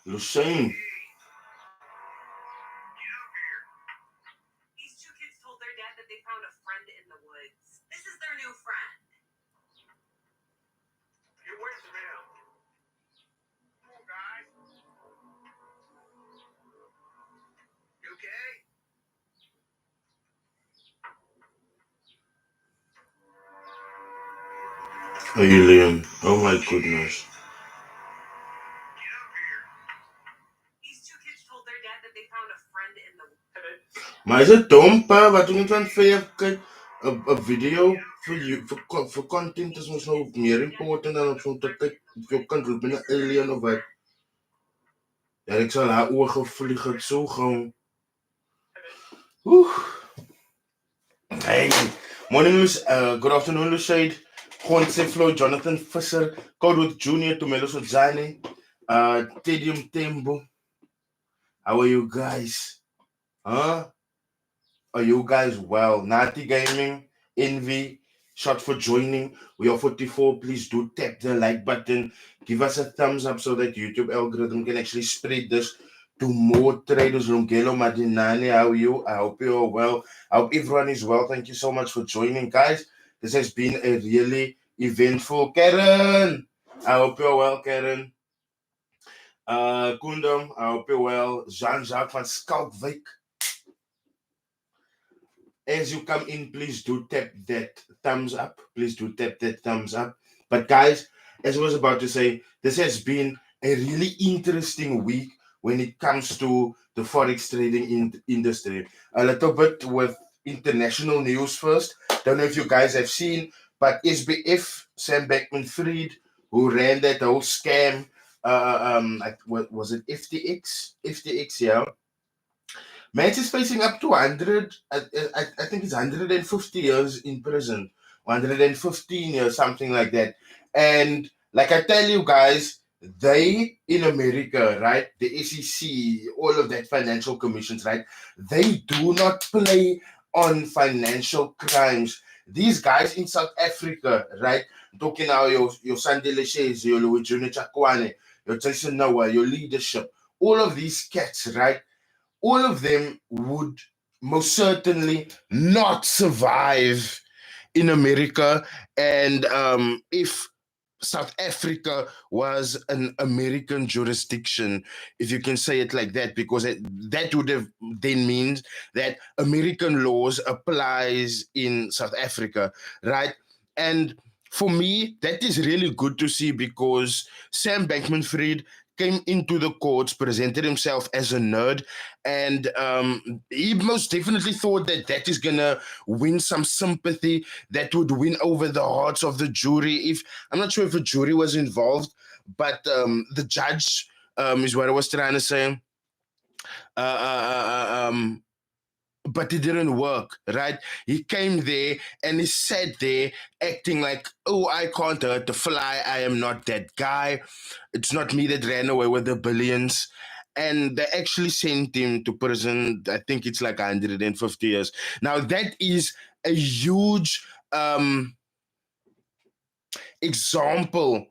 Lucien. These two kids told their dad that they found a friend in the woods. This is their new friend. Hey, where's the mail? Come on, guys. You okay? Alien. Oh my goodness. Get up here. These two kids told their dad that they found a friend in the woods. Maar is het dom, pa? Wat doen we van kyk? 'n video vir content is ons nou meer important dan om so te kyk of jou kind roep met 'n alien of wat. Ja, ek sal haar oë gevlieg het so gou. Hey, morning, good afternoon, Lucide. Khonse Floyd, Jonathan Fisher, Codwood Jr., Tumelo Sojane, Tedium Tembo. How are you guys? Huh? Are you guys well? Nati Gaming, Envy, shot for joining. We are 44. Please do tap the like button. Give us a thumbs up so that YouTube algorithm can actually spread this to more traders. Lungelo Madinani, how are you? I hope you are well. I hope everyone is well. Thank you so much for joining, guys. This has been a really eventful. Karen, I hope you're well, Karen. Kundum, I hope you're well. Jean-Jacques van Skalkwijk. As you come in, please do tap that thumbs up. Please do tap that thumbs up. But guys, as I was about to say, this has been a really interesting week when it comes to the Forex trading industry. A little bit with international news first. Don't know if you guys have seen, but SBF, Sam Bankman-Fried, who ran that whole scam, what was it, FTX? FTX, yeah. Max is facing up to 100, I think it's 150 years in prison, 115 years, something like that. And like I tell you guys, they in America, right, the SEC, all of that financial commissions, right, they do not play on financial crimes. These guys in South Africa, right, talking now your Sandile Shays, your Louis Junior Chakwane, your Jason Noah, your leadership, all of these cats, right, all of them would most certainly not survive in America. And if South Africa was an American jurisdiction, if you can say it like that, because that would have then means that American laws applies in South Africa, right? And for me, that is really good to see because Sam Bankman-Fried came into the courts, presented himself as a nerd, and he most definitely thought that that is going to win some sympathy, that would win over the hearts of the jury. If I'm not sure if a jury was involved, but the judge is what I was trying to say. But it didn't work, right? He came there and he sat there acting like, oh, I can't hurt the fly. I am not that guy. It's not me that ran away with the billions. And they actually sent him to prison. I think it's like 150 years. Now, that is a huge example.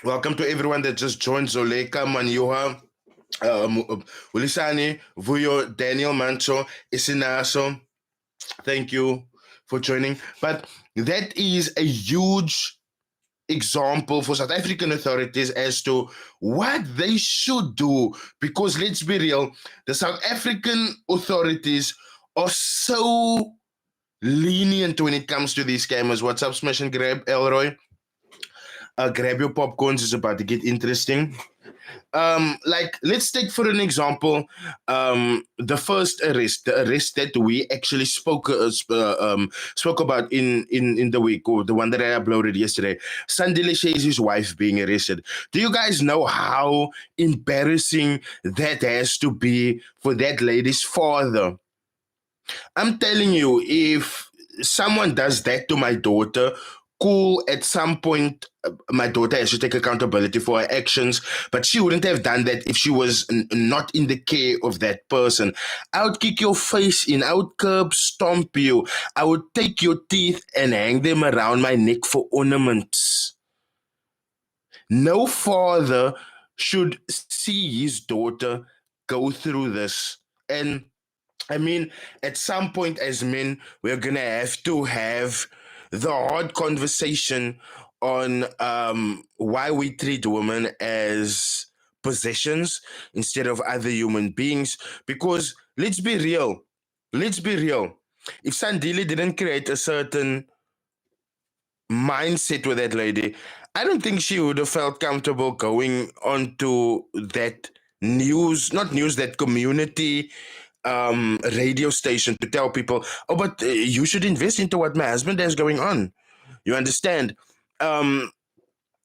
Welcome to everyone that just joined. Zoleka, Manyuha, Ulisani, Vuyo, Daniel Mancho, Isinaso. Thank you for joining. But that is a huge example for South African authorities as to what they should do. Because let's be real, the South African authorities are so lenient when it comes to these scammers. What's up, Smash and Grab, Elroy? Grab your popcorns, it's about to get interesting. Like, let's take for an example the first arrest, the arrest that we actually spoke about in the week, or the one that I uploaded yesterday. Sandile Shay's wife being arrested. Do you guys know how embarrassing that has to be for that lady's father? I'm telling you, if someone does that to my daughter, cool, at some point, my daughter has to take accountability for her actions, but she wouldn't have done that if she was not in the care of that person. I would kick your face in, I would curb stomp you, I would take your teeth and hang them around my neck for ornaments. No father should see his daughter go through this. And I mean, at some point as men, we're gonna have to have the hard conversation on why we treat women as possessions instead of other human beings. Because let's be real, let's be real. If Sandili didn't create a certain mindset with that lady, I don't think she would have felt comfortable going onto that news, not news, that community radio station to tell people, oh, but you should invest into what my husband has going on. You understand? Um,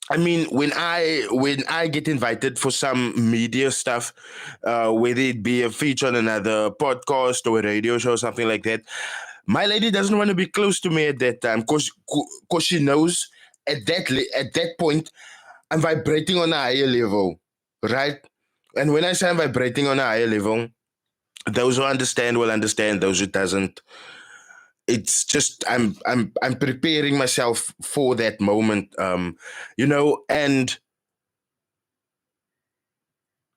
I mean, when I get invited for some media stuff, whether it be a feature on another podcast or a radio show or something like that, my lady doesn't want to be close to me at that time because she knows at that point I'm vibrating on a higher level, right? And when I say I'm vibrating on a higher level, those who understand will understand. Those who doesn't, it's just I'm preparing myself for that moment, and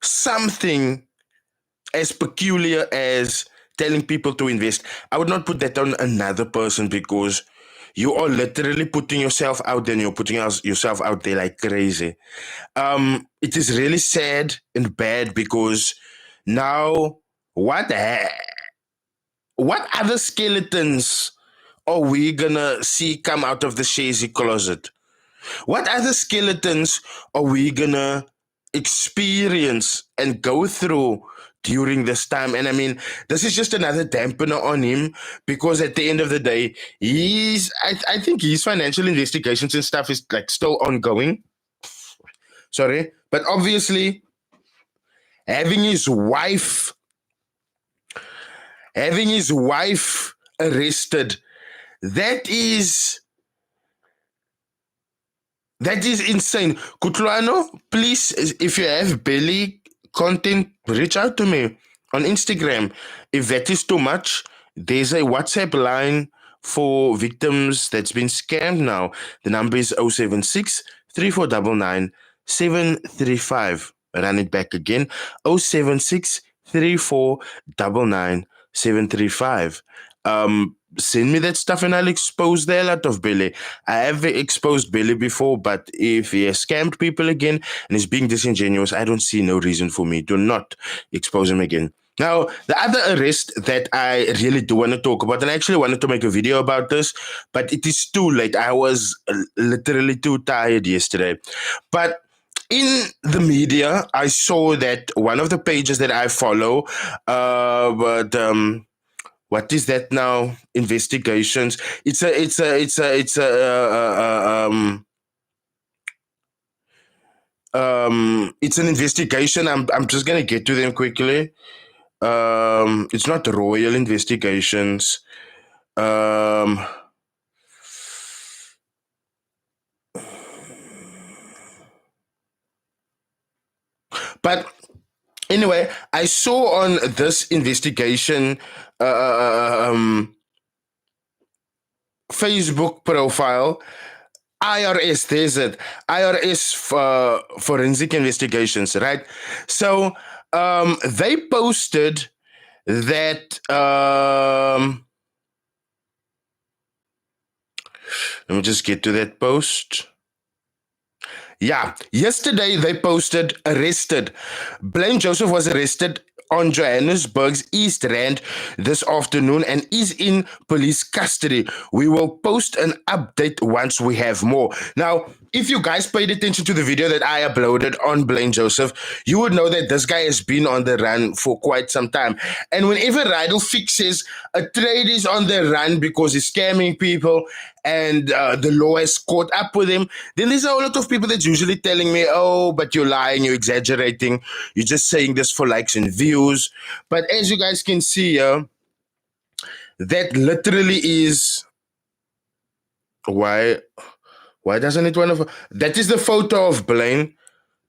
something as peculiar as telling people to invest, I would not put that on another person because you are literally putting yourself out there and you're putting yourself out there like crazy. It is really sad and bad because now what what other skeletons are we gonna see come out of the Shazy closet? What other skeletons are we gonna experience and go through during this time? And I mean, this is just another dampener on him because at the end of the day, I think his financial investigations and stuff is like still ongoing. Sorry. But obviously, having his wife having his wife arrested, that is insane. Kutlwano, please, if you have belly content, reach out to me on Instagram. If that is too much, there's a WhatsApp line for victims that's been scammed now. The number is 076 3499 735. Run it back again. 076 3499 735. Send me that stuff and I'll expose the hell out of Billy. I have exposed Billy before, but if he has scammed people again and is being disingenuous, I don't see no reason for me to not expose him again. Now, the other arrest that I really do want to talk about, and I actually wanted to make a video about this, but it is too late. I was literally too tired yesterday. But in the media, I saw that one of the pages that I follow, what is that now? Investigations. It's an investigation. I'm just gonna get to them quickly. It's not royal investigations. Um, but anyway, I saw on this investigation Facebook profile, IRS, there's it. IRS forensic investigations, right? So they posted that let me just get to that post. Yeah, yesterday they posted arrested. Blaine Joseph was arrested on Johannesburg's East Rand this afternoon and is in police custody. We will post an update once we have more. Now, if you guys paid attention to the video that I uploaded on Blaine Joseph, you would know that this guy has been on the run for quite some time. And whenever Rydall fixes a trade is on the run because he's scamming people and the law has caught up with him, then there's a whole lot of people that's usually telling me, oh, but you're lying, you're exaggerating, you're just saying this for likes and views. But as you guys can see here, that literally is why doesn't it want to? That is the photo of Blaine,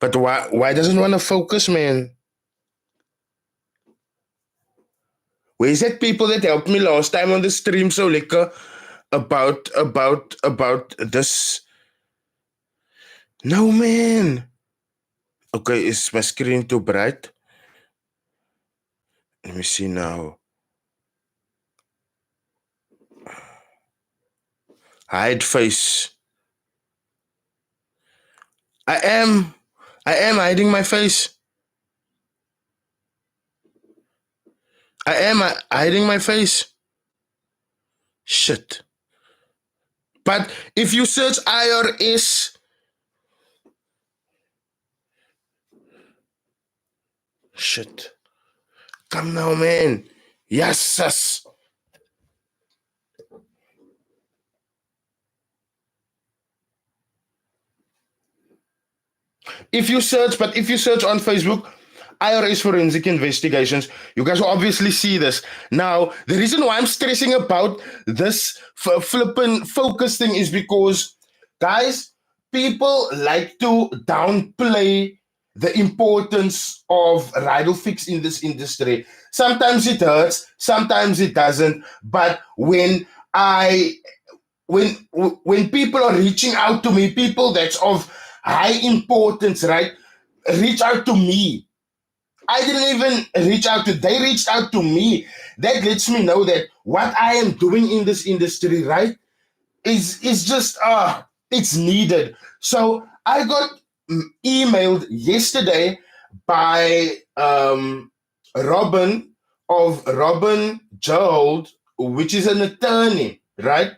but why doesn't it want to focus, man? Where's that people that helped me last time on the stream so liquor about this? No, man. Okay, is my screen too bright? Let me see now. Hide face. I am hiding my face. I am hiding my face. Shit. But if you search IRS, shit. Come now, man. Yes, sus. If you search on Facebook, IRS Forensic Investigations, you guys will obviously see this. Now, the reason why I'm stressing about this flippin' focus thing is because, guys, people like to downplay the importance of Rydall Ficks in this industry. Sometimes it hurts, sometimes it doesn't. But when people are reaching out to me, people that's of high importance, right, reach out to me. I didn't even reach out to, they reached out to me. That lets me know that what I am doing in this industry, right, is just it's needed. So I got emailed yesterday by Ruben K, which is an attorney, right?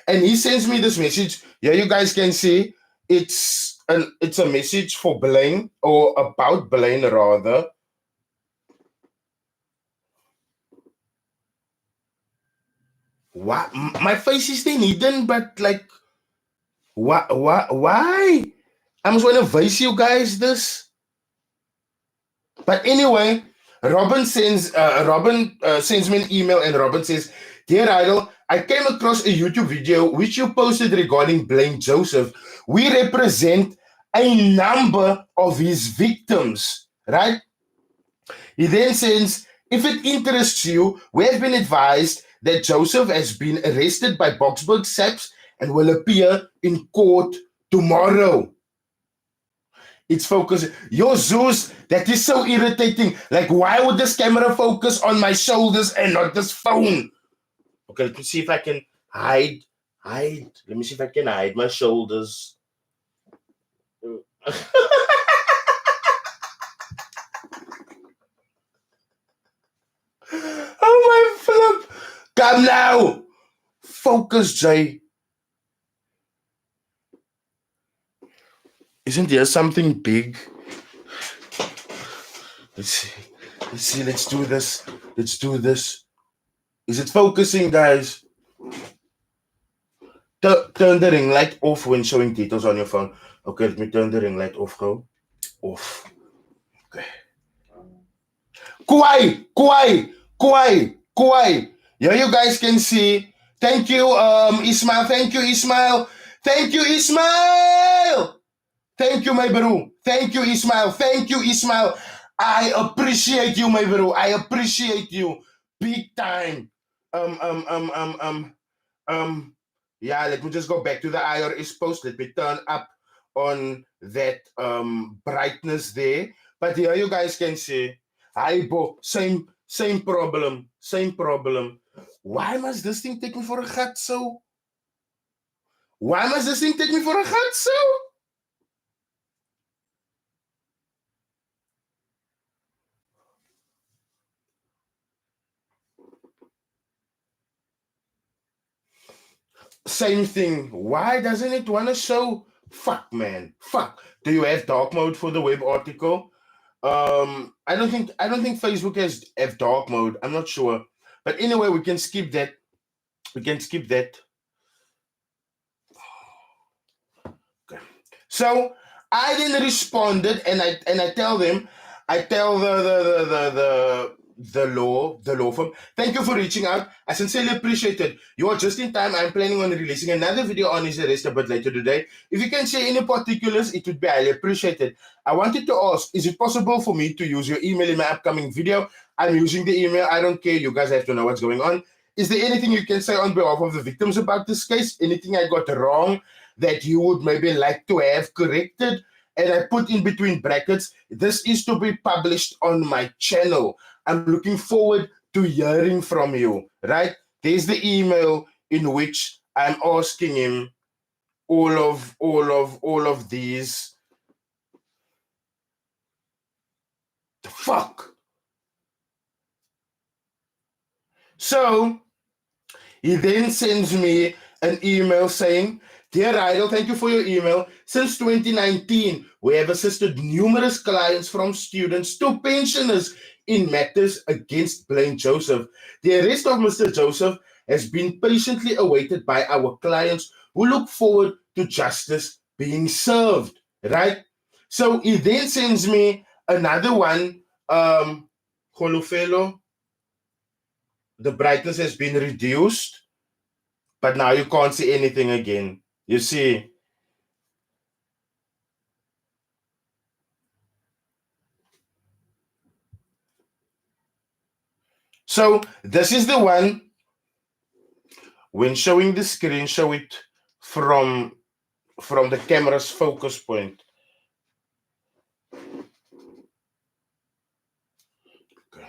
And he sends me this message. Yeah, you guys can see it's a message for Blaine, or about Blaine rather. What? My face is then hidden, but like, why? I'm just gonna voice you guys this. But anyway, Robin sends me an email, and Robin says, "Dear Rydall, I came across a YouTube video which you posted regarding Blaine Joseph. We represent a number of his victims, right?" He then says, "If it interests you, we have been advised that Joseph has been arrested by Boksburg SAPS and will appear in court tomorrow." It's focused. Yo, Zeus, that is so irritating. Like, why would this camera focus on my shoulders and not this phone? Okay, let me see if I can hide. Let me see if I can hide my shoulders. Oh my flip! Come now! Focus, Jay. Isn't there something big? Let's see. Let's do this. Is it focusing, guys? Turn the ring light off when showing details on your phone. Okay, let me turn the ring light off, go. Off. Okay. Kuai. Yeah, you guys can see. Thank you, Ismail. Thank you, Ismail. Thank you, Ismail. Thank you, my bro. Thank you, Ismail. Thank you, Ismail. I appreciate you, my bro. I appreciate you big time. Yeah, let me just go back to the IRS post. Let me turn up on that brightness there. But here you guys can see. Hi, bo. Same problem. Why must this thing take me for a gat so? Why must this thing take me for a gat so? Same thing. Why doesn't it want to show? Fuck, man. Fuck. Do you have dark mode for the web article? I don't think Facebook has dark mode. I'm not sure. But anyway, we can skip that. Okay. So I then responded, and I tell them, I tell the law firm, "Thank you for reaching out. I sincerely appreciate it. You are just in time. I'm planning on releasing another video on his arrest a bit later today. If you can share any particulars, it would be highly appreciated. I wanted to ask, is it possible for me to use your email in my upcoming video? I'm using the email. I don't care. You guys have to know what's going on. Is there anything you can say on behalf of the victims about this case? Anything I got wrong that you would maybe like to have corrected. And I put in between brackets, this is to be published on my channel. I'm looking forward to hearing from you, right? There's the email in which I'm asking him all of these. The fuck? So he then sends me an email saying, "Dear Rydall, thank you for your email. Since 2019, we have assisted numerous clients from students to pensioners in matters against Blaine Joseph. The arrest of Mr. Joseph has been patiently awaited by our clients who look forward to justice being served." Right? So he then sends me another one. Holofelo, the brightness has been reduced, but now you can't see anything again. You see? So this is the one. When showing the screen, show it from the camera's focus point. Okay.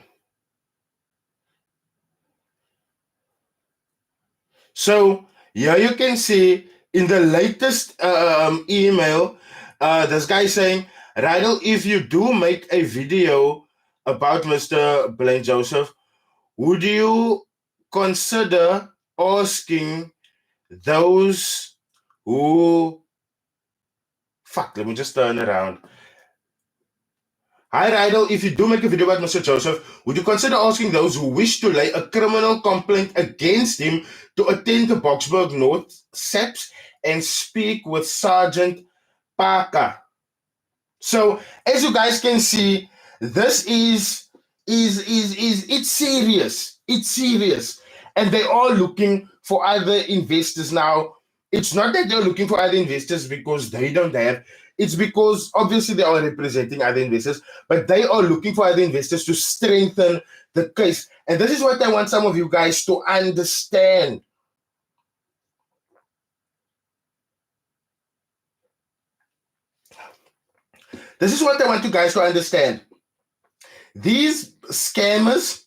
So here you can see in the latest email, this guy saying, "Rydall, if you do make a video about Mr. Blaine Joseph, would you consider asking those who..." Fuck, let me just turn around. "Hi Rydall, if you do make a video about Mr. Joseph, would you consider asking those who wish to lay a criminal complaint against him to attend the Boksburg North SAPS and speak with Sergeant Parker?" So as you guys can see, this is it's serious. It's serious. And they are looking for other investors now. It's not that they're looking for other investors because they don't have. It's because obviously they are representing other investors, but they are looking for other investors to strengthen the case. And this is what I want some of you guys to understand. This is what I want you guys to understand. These scammers,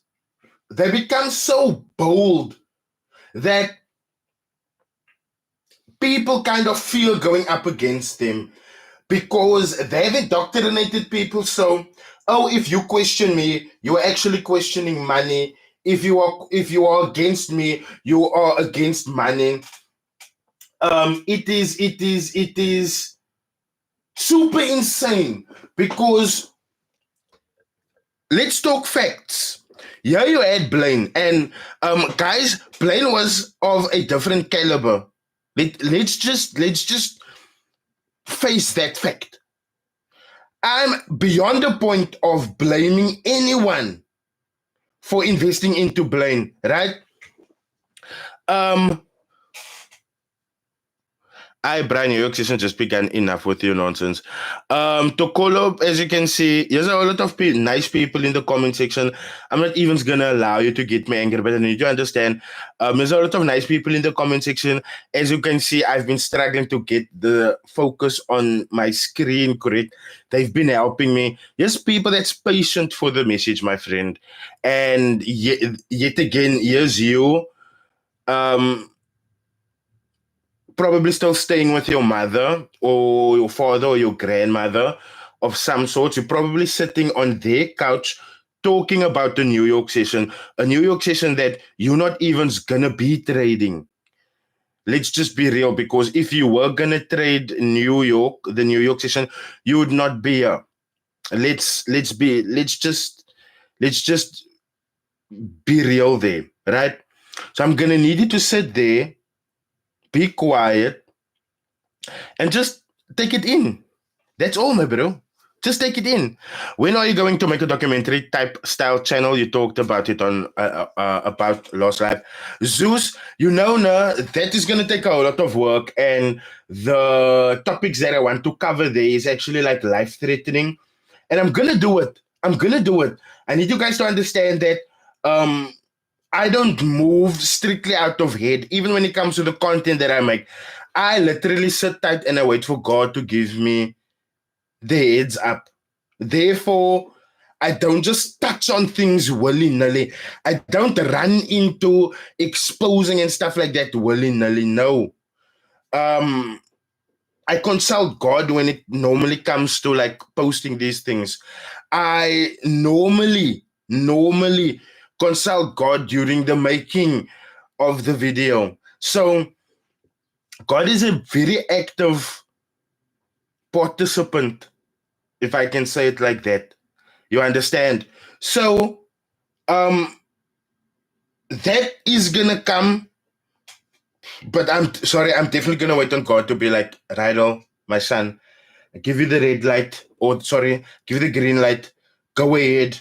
they become so bold that people kind of fear going up against them because they've indoctrinated people. So, oh, if you question me, you are actually questioning money. If you are against me, you are against money. It is super insane because let's talk facts. Here you had Blaine, and guys, Blaine was of a different caliber. Let's just face that fact. I'm beyond the point of blaming anyone for investing into Blaine, right? Brian, your session just began. Enough with your nonsense. Tokolo, as you can see, there's a lot of nice people in the comment section. I'm not even gonna allow you to get me angry, but I need you to understand. There's a lot of nice people in the comment section. As you can see, I've been struggling to get the focus on my screen correct. They've been helping me. There's people that's patient for the message, my friend. And yet again, here's you. Probably still staying with your mother or your father or your grandmother of some sort. You're probably sitting on their couch talking about the New York session, a New York session that you're not even gonna be trading. Let's just be real, because if you were gonna trade the New York session, you would not be here. Let's just be real there, right? So I'm gonna need you to sit there, be quiet, and just take it in. That's all, my bro. Just take it in. When are you going to make a documentary type style channel? You talked about it on about Lost Life. Zeus, that is going to take a lot of work, and the topics that I want to cover there is actually like life-threatening, and I'm going to do it. I need you guys to understand that I don't move strictly out of head, even when it comes to the content that I make. I literally sit tight and I wait for God to give me the heads up. Therefore, I don't just touch on things willy-nilly. I don't run into exposing and stuff like that willy-nilly. No. Um, I consult God when it normally comes to like posting these things. I normally consult God during the making of the video. So God is a very active participant, if I can say it like that. You understand? So that is gonna come, but I'm sorry, I'm definitely gonna wait on God to be like, Rydall, my son, I give you the red light, or sorry, give you the green light. Go ahead,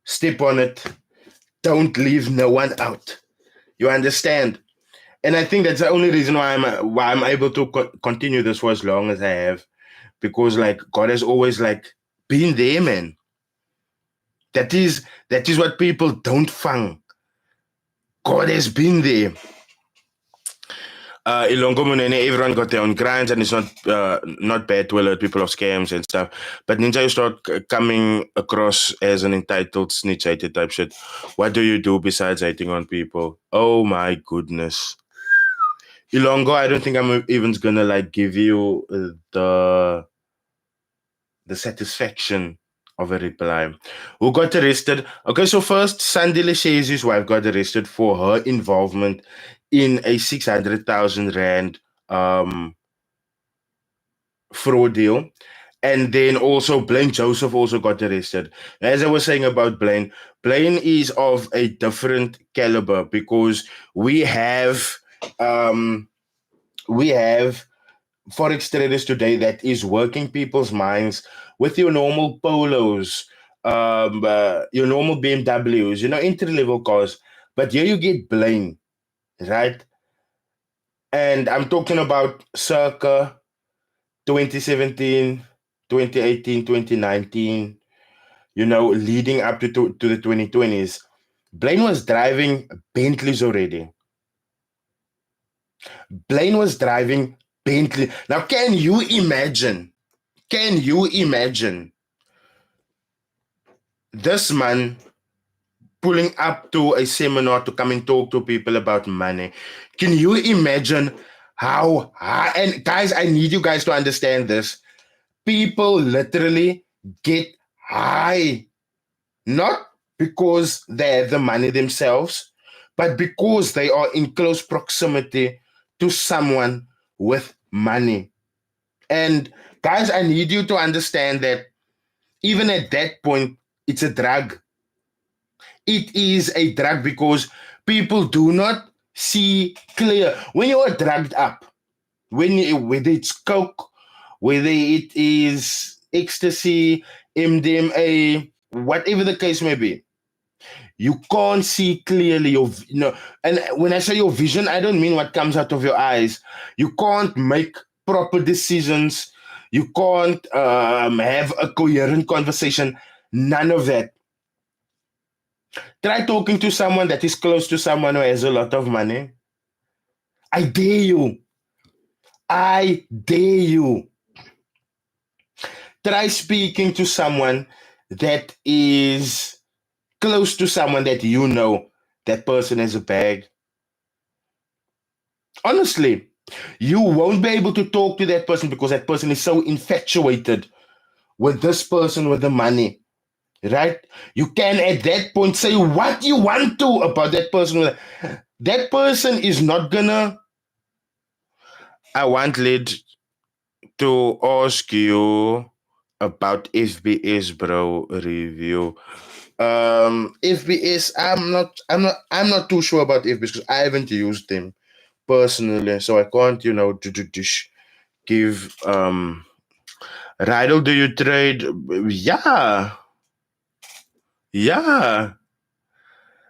step on it. Don't leave no one out. You understand? And I think that's the only reason why I'm able to continue this for as long as I have, because like God has always like been there, man. That is what people don't fang. God has been there. Ilongo Munene, everyone got their own grinds, and it's not bad to alert people of scams and stuff. But Ninja, you start coming across as an entitled snitch hater type shit. What do you do besides hating on people? Oh my goodness. Ilongo, I don't think I'm even gonna like give you the satisfaction of a reply. Who got arrested? Okay, so first, Sandile says his wife got arrested for her involvement in a 600,000 Rand fraud deal. And then also Blaine Joseph also got arrested. As I was saying about Blaine is of a different caliber because we have Forex traders today that is working people's minds with your normal polos, your normal BMWs, entry level cars. But here you get Blaine, right? And I'm talking about circa 2017, 2018, 2019, leading up to the 2020s. Blaine was driving Bentleys already. Blaine was driving Bentley. Now, can you imagine this man pulling up to a seminar to come and talk to people about money? Can you imagine how high? And guys, I need you guys to understand this. People literally get high, not because they have the money themselves, but because they are in close proximity to someone with money. And guys, I need you to understand that even at that point, it's a drug. It is a drug because people do not see clear. When you are drugged up, whether it's coke, whether it is ecstasy, MDMA, whatever the case may be, you can't see clearly and when I say your vision, I don't mean what comes out of your eyes. You can't make proper decisions. You can't have a coherent conversation. None of that. Try talking to someone that is close to someone who has a lot of money. I dare you. I dare you. Try speaking to someone that is close to someone that that person has a bag. Honestly, you won't be able to talk to that person because that person is so infatuated with this person with the money, right? You can at that point say what you want to about that person. That person is not gonna. I want Lid to ask you about FBS, bro. Review. FBS. I'm not too sure about FBS because I haven't used them personally, so I can't, give Rydall, do you trade? Yeah. Yeah.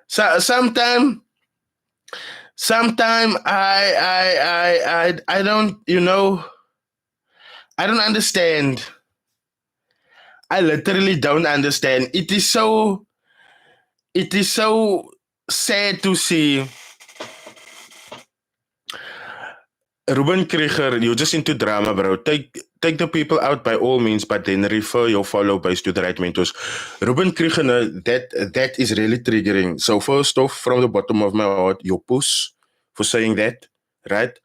So sometime I don't, I don't understand. I literally don't understand. It is so sad to see Ruben Krieger, you're just into drama, bro. Take the people out by all means, but then refer your follow base to the right mentors. Ruben Krieger, no, that is really triggering. So first off, from the bottom of my heart, your puss for saying that, right?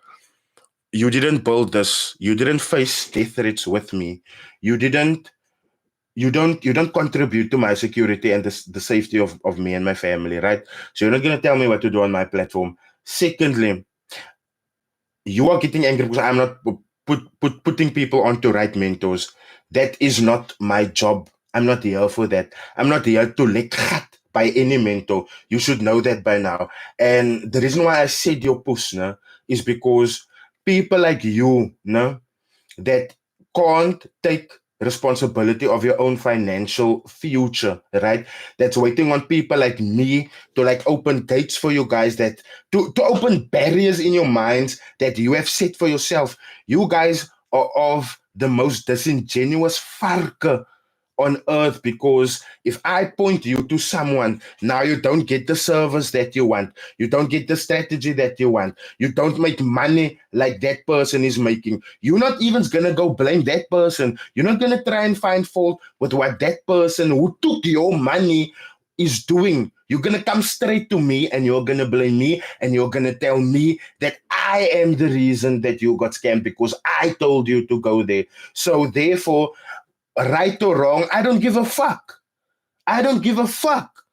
You didn't build this. You didn't face death threats with me. You didn't. You don't contribute to my security and the safety of me and my family, right? So you're not gonna tell me what to do on my platform. Secondly, you are getting angry because I'm not putting people onto right mentors. That is not my job. I'm not here for that. I'm not here to lick gat by any mentor. You should know that by now. And the reason why I said your push, no, is because people like you, no, that can't take responsibility of your own financial future, right? That's waiting on people like me to like open gates for you guys, that to open barriers in your minds that you have set for yourself. You guys are of the most disingenuous varke on earth, because if I point you to someone, now you don't get the service that you want. You don't get the strategy that you want. You don't make money like that person is making. You're not even going to go blame that person. You're not going to try and find fault with what that person who took your money is doing. You're going to come straight to me and you're going to blame me and you're going to tell me that I am the reason that you got scammed because I told you to go there. So therefore, right or wrong, I don't give a fuck. I don't give a fuck.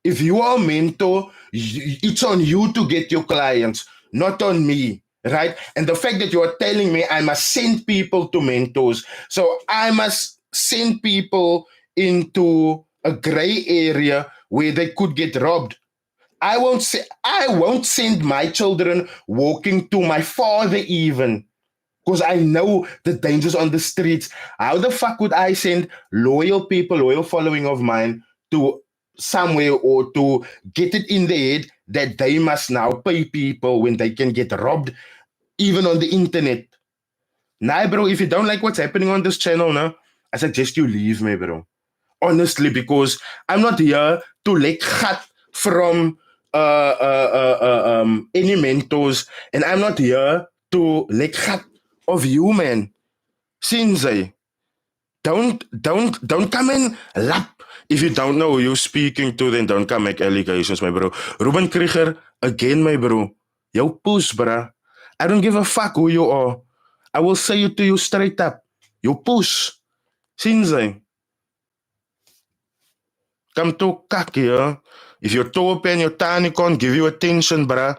If you are a mentor, it's on you to get your clients, not on me, right? And the fact that you are telling me I must send people to mentors, so I must send people into a gray area where they could get robbed. I won't send my children walking to my father even, because I know the dangers on the streets. How the fuck would I send loyal people, loyal following of mine to somewhere or to get it in their head that they must now pay people when they can get robbed even on the internet? Nah, bro, if you don't like what's happening on this channel, no, I suggest you leave me, bro. Honestly, because I'm not here to like cut from any mentors, and I'm not here to like cut of you, man. Sinzay, don't come and lap. If you don't know who you're speaking to, then don't come make allegations, my bro. Ruben Krieger, again, my bro. Yo, poes, bruh. I don't give a fuck who you are. I will say it to you straight up. You poes. Sinzay. Come to kak here. If your top and your tiny can't give you attention, bruh,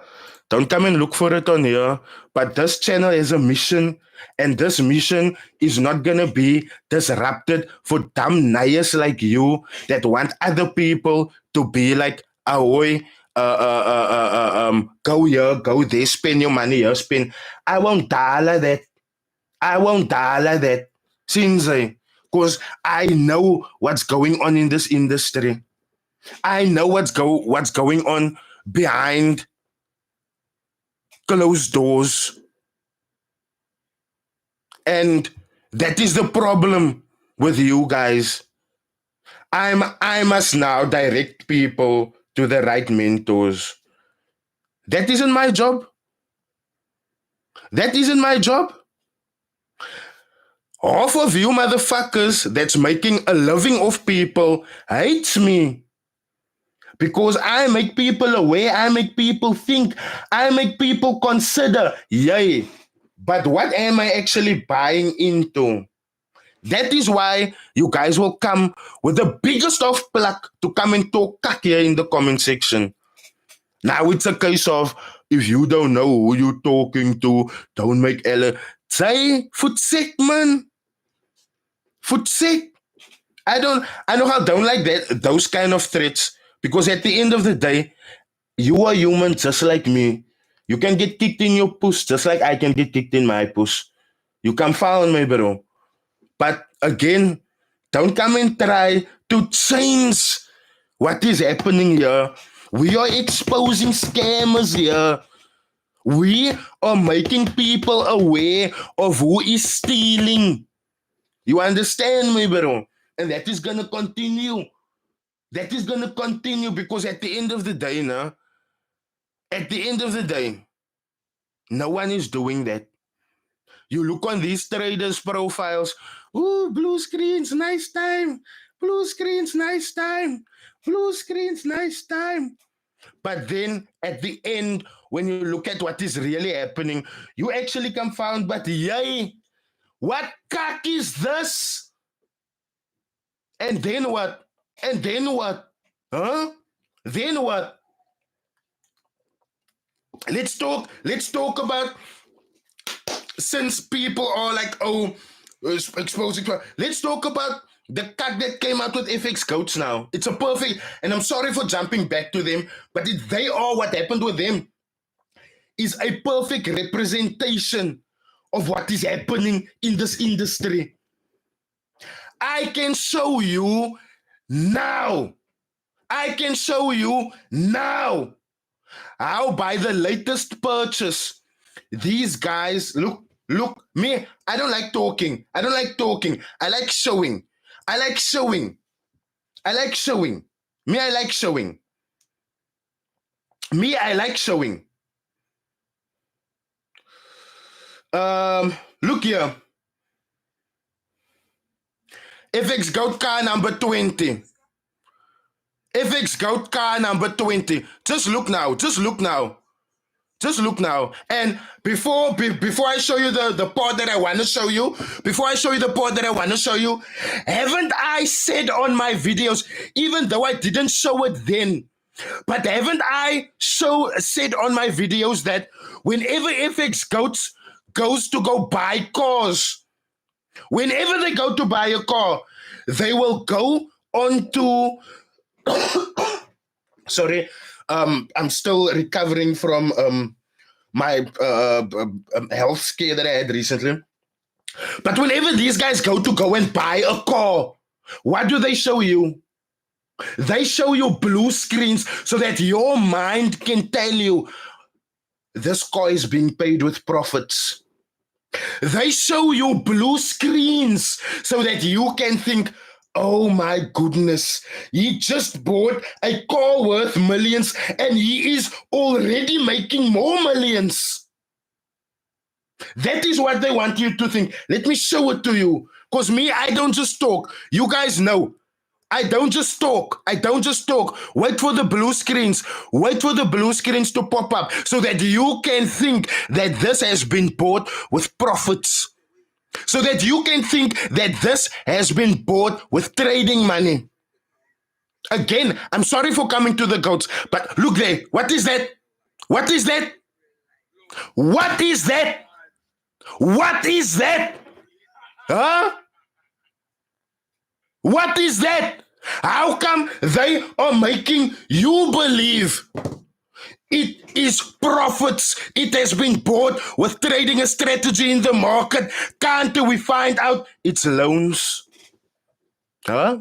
don't come and look for it on here. But this channel has a mission, and this mission is not gonna be disrupted for dumb nayas like you that want other people to be like, ahoy, go here, go there, spend your money here, spend. I won't die like that. I won't die like that. Since because I know what's going on in this industry. I know what's going on behind closed doors. And that is the problem with you guys. I must now direct people to the right mentors. That isn't my job. That isn't my job. Half of you motherfuckers that's making a living off people hates me. Because I make people aware, I make people think, I make people consider, yay. But what am I actually buying into? That is why you guys will come with the biggest of pluck to come and talk kak here in the comment section. Now it's a case of, if you don't know who you're talking to, don't make Ella. Say, foot sick, man. Foot sick. I know how don't like that, those kind of threats. Because at the end of the day, you are human just like me. You can get kicked in your puss just like I can get kicked in my puss. You can foul me, bro. But again, don't come and try to change what is happening here. We are exposing scammers here. We are making people aware of who is stealing. You understand me, bro? And that is gonna continue. That is gonna continue because at the end of the day, at the end of the day, No one is doing that. You look on these traders' profiles. Ooh, blue screens, nice time. Blue screens, nice time. Blue screens, nice time. But then at the end, when you look at what is really happening, you actually confound, but yay, what cock is this? And then what? And then what? Huh? Then what? Let's talk about, since people are like, oh, exposing. Let's talk about the cut that came out with FX coach now. It's a perfect, and I'm sorry for jumping back to them, but they are, what happened with them is a perfect representation of what is happening in this industry. I can show you now. I can show you now how, by the latest purchase, these guys look me. I don't like talking. I don't like talking. I like showing. I like showing. I like showing. Me, I like showing. Me, I like showing. Look here. FX Goat car number 20. FX Goat car number 20. Just look now. Just look now. Just look now. And before I show you the part that I want to show you, haven't I said on my videos, even though I didn't show it then, but haven't I said on my videos that whenever FX goes to go buy cars, whenever they go to buy a car, they will go onto sorry, I'm still recovering from my health scare that I had recently. But whenever these guys go and buy a car, what do they show you? They show you blue screens so that your mind can tell you this car is being paid with profits. They show you blue screens so that you can think, oh my goodness, he just bought a car worth millions and he is already making more millions. That is what they want you to think. Let me show it to you. Because me, I don't just talk. You guys know. I don't just talk. Wait for the blue screens. Wait for the blue screens to pop up so that you can think that this has been bought with profits. So that you can think that this has been bought with trading money. Again, I'm sorry for coming to the goats, but look there. What is that? What is that? What is that? What is that? Huh? What is that? How come they are making you believe it is profits? It has been bought with trading a strategy in the market. Can't we find out it's loans? Huh?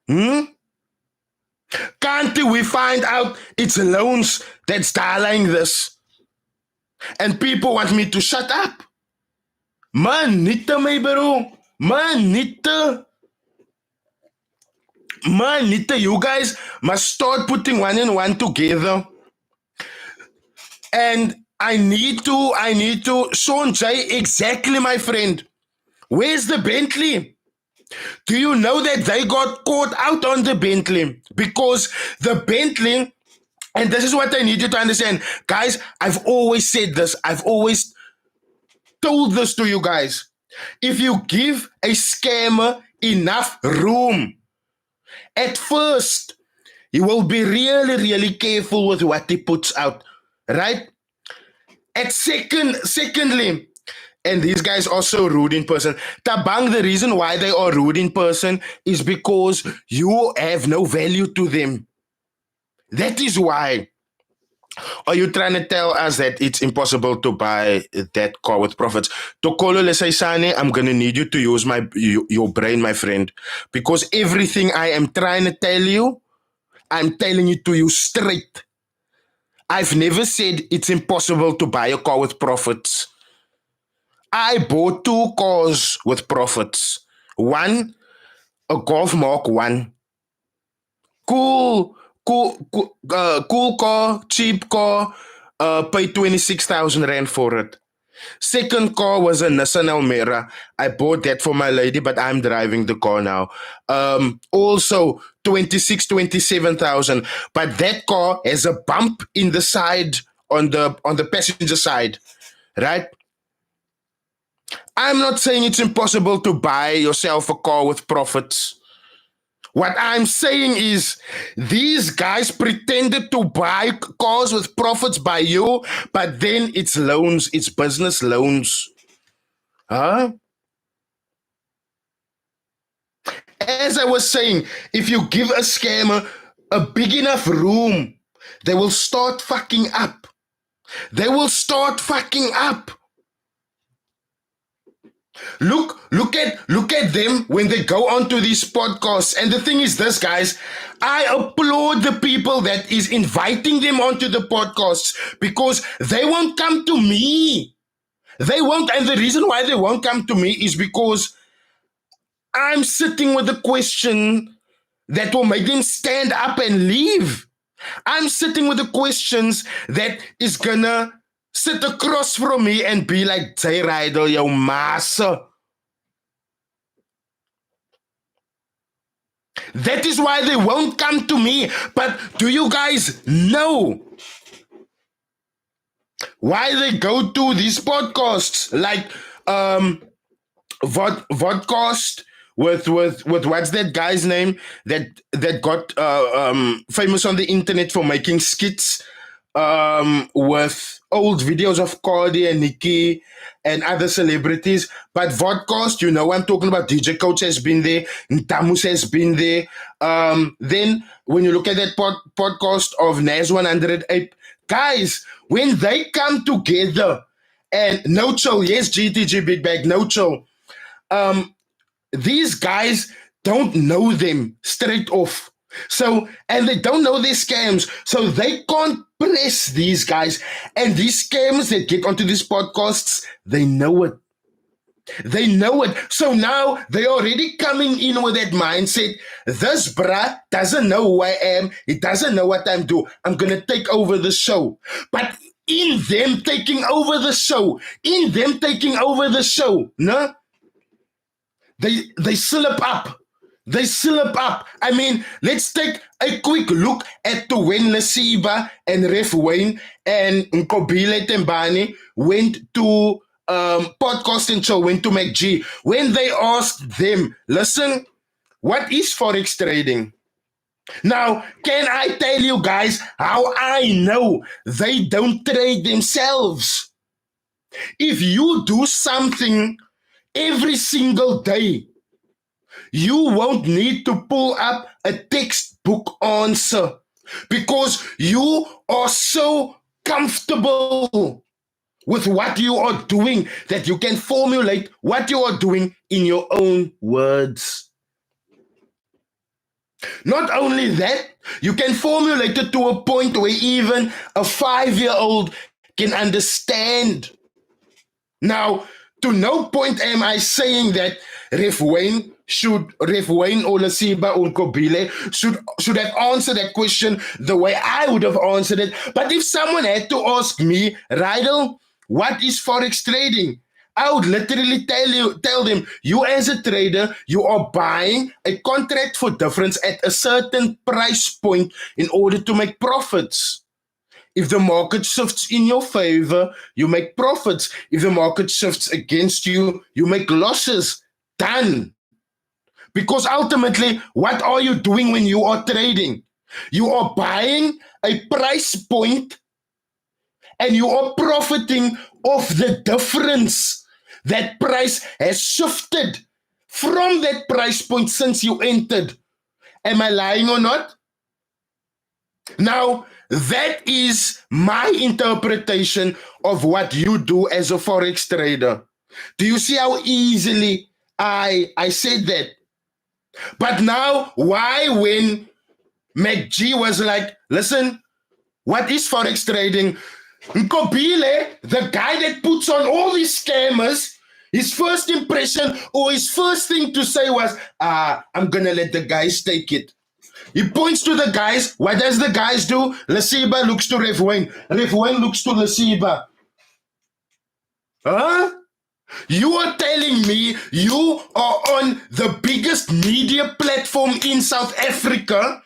Can't we find out it's loans that's dialing this? And people want me to shut up. Man, nitte my bro. Man, nitte. Man, Nita, you guys must start putting one and one together. And I need to, Sean J, exactly, my friend. Where's the Bentley? Do you know that they got caught out on the Bentley? Because the Bentley, and this is what I need you to understand. Guys, I've always said this. I've always told this to you guys. If you give a scammer enough room, at first, he will be really, really careful with what he puts out, right? Secondly, and these guys are so rude in person. Tabang, the reason why they are rude in person is because you have no value to them. That is why. Are you trying to tell us that it's impossible to buy that car with profits? Tokolo Lesaisane, I'm going to need you to use your brain, my friend. Because everything I am trying to tell you, I'm telling it to you straight. I've never said it's impossible to buy a car with profits. I bought 2 cars with profits. One, a Golf Mark 1. Cool car, cheap car. Paid 26,000 rand for it. Second car was a Nissan Almera. I bought that for my lady, but I'm driving the car now. Also 27,000. But that car has a bump in the side on the passenger side, right? I'm not saying it's impossible to buy yourself a car with profits. What I'm saying is these guys pretended to buy cars with profits by you, but then it's loans, it's business loans. Huh? As I was saying, if you give a scammer a big enough room, they will start fucking up. They will start fucking up. Look at them when they go onto these podcasts. And the thing is this, guys, I applaud the people that is inviting them onto the podcasts because they won't come to me. They won't, and the reason why they won't come to me is because I'm sitting with a question that will make them stand up and leave. I'm sitting with the questions that is gonna sit across from me and be like, "Say Rydall, yo massa." That is why they won't come to me. But do you guys know why they go to these podcasts like vodcast with what's that guy's name that got famous on the internet for making skits with old videos of Cardi and Nikki and other celebrities. But vodcast, you know, I'm talking about DJ Coach has been there, Ntamus has been there. Then when you look at that podcast of Nas 108, guys, when they come together and no chill, yes, GTG Big Bag, no chill. These guys don't know them straight off. So, and they don't know their scams. So they can't press these guys. And these scams that get onto these podcasts, they know it. They know it. So now they're already coming in with that mindset. This bruh doesn't know who I am. He doesn't know what I'm doing. I'm going to take over the show. But in them taking over the show, no? They slip up. They slip up. I mean, let's take a quick look at the when Lesiba and Ref Wayne and Nkobile Tembani went to podcast and show, went to McG. When they asked them, listen, what is Forex trading? Now, can I tell you guys how I know they don't trade themselves? If you do something every single day, you won't need to pull up a textbook answer because you are so comfortable with what you are doing that you can formulate what you are doing in your own words. Not only that, you can formulate it to a point where even a 5-year-old can understand. Now, to no point am I saying that Ref Wayne or Lesiba or Nkobile should have answered that question the way I would have answered it. But if someone had to ask me, Rydall, what is Forex trading? I would literally tell them, you as a trader, you are buying a contract for difference at a certain price point in order to make profits. If the market shifts in your favor, you make profits. If the market shifts against you, you make losses. Done. Because ultimately, what are you doing when you are trading? You are buying a price point and you are profiting off the difference. That price has shifted from that price point since you entered. Am I lying or not? Now, that is my interpretation of what you do as a Forex trader. Do you see how easily I said that? But now, why when McG was like, listen, what is Forex trading? Nkobile, the guy that puts on all these scammers, his first impression or his first thing to say was, I'm going to let the guys take it. He points to the guys. What does the guys do? Lasiba looks to Ref Wayne. Ref Wayne looks to Lasiba. Huh? You are telling me you are on the biggest media platform in South Africa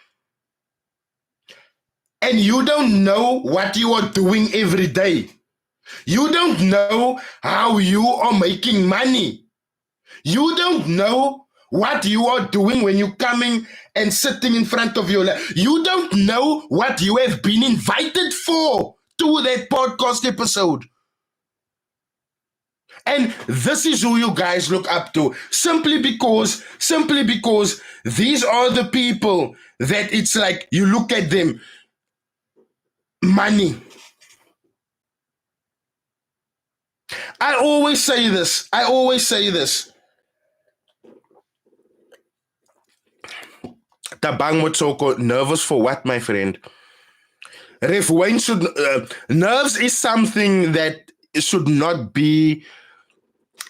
and you don't know what you are doing every day. You don't know how you are making money. You don't know what you are doing when you're coming and sitting in front of your laptop. You don't know what you have been invited for to that podcast episode. And this is who you guys look up to. Simply because these are the people that it's like you look at them. Money. I always say this. Tabang Motsoko, nervous for what, my friend? Ref Wayne should... nerves is something that should not be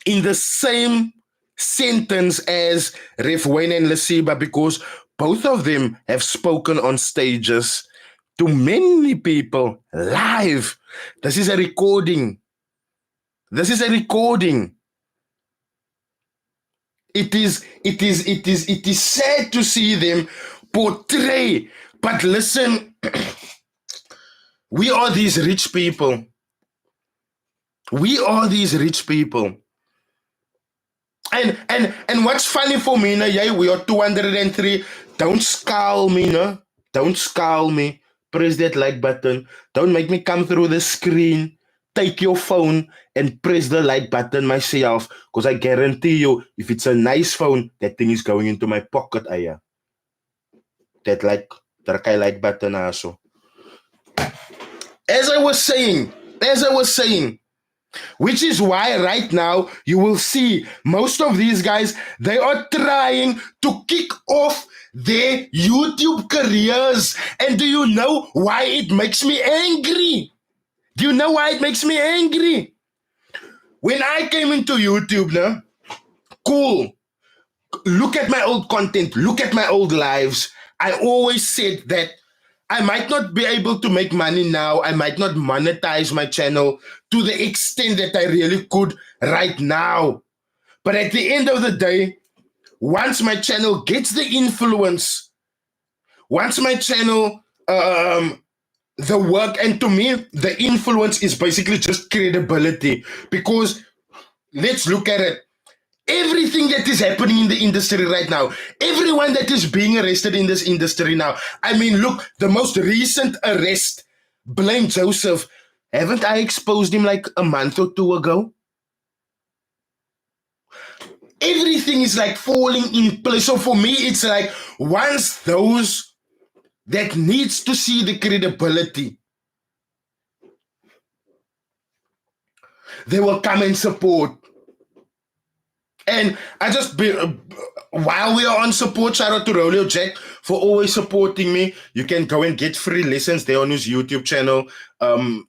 in the same sentence as Ref Wayne and Lasiba, because both of them have spoken on stages to many people live. This is a recording. It is sad to see them portray. But listen, we are these rich people. And what's funny for me, we are 203. Don't scowl me, no? Don't scowl me. Press that like button. Don't make me come through the screen. Take your phone and press the like button myself. Because I guarantee you, if it's a nice phone, that thing is going into my pocket, aya. That like button also. As I was saying, which is why right now you will see most of these guys, they are trying to kick off their YouTube careers. And do you know why it makes me angry? When I came into YouTube, now, cool. Look at my old content. Look at my old lives. I always said that I might not be able to make money now. I might not monetize my channel to the extent that I really could right now. But at the end of the day, once my channel gets the influence, once my channel, the work, and to me, the influence is basically just credibility. Because let's look at it. Everything that is happening in the industry right now, everyone that is being arrested in this industry now. I mean, look, the most recent arrest, Blaine Joseph, haven't I exposed him like a month or two ago? Everything is like falling in place. So for me, it's like once those that needs to see the credibility, they will come and support. And I just, while we are on support, shout out to Rolio Jack for always supporting me. You can go and get free lessons there on his YouTube channel.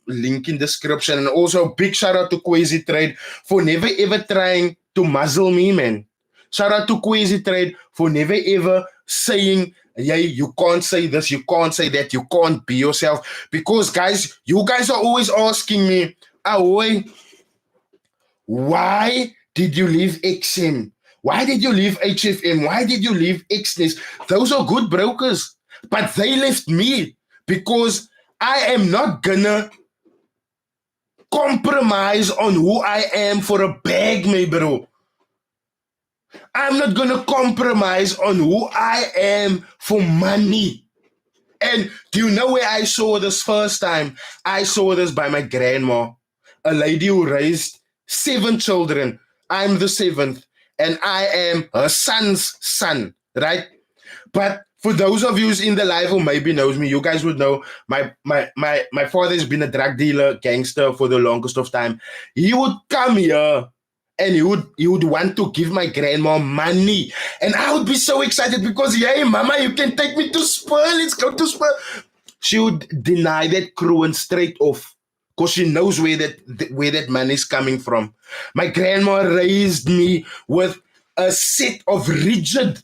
Link in description. And also a big shout out to Crazy Trade for never ever trying to muzzle me, man. Shout out to Crazy Trade for never ever saying, yeah, you can't say this, you can't say that, you can't be yourself. Because guys, you guys are always asking me, Ahoy, why did you leave XM? Why did you leave HFM? Why did you leave XNES? Those are good brokers. But they left me because I am not gonna compromise on who I am for a bag, my bro. I'm not gonna compromise on who I am for money. And do you know where I saw this first time? I saw this by my grandma, a lady who raised 7 children. I'm the 7th, and I am her son's son, right? But for those of you in the live who maybe knows me, you guys would know my father has been a drug dealer, gangster for the longest of time. He would come here and he would want to give my grandma money. And I would be so excited because, hey, mama, you can take me to Spur. Let's go to Spur. She would deny that crew and straight off. Because she knows where that money is coming from. My grandma raised me with a set of rigid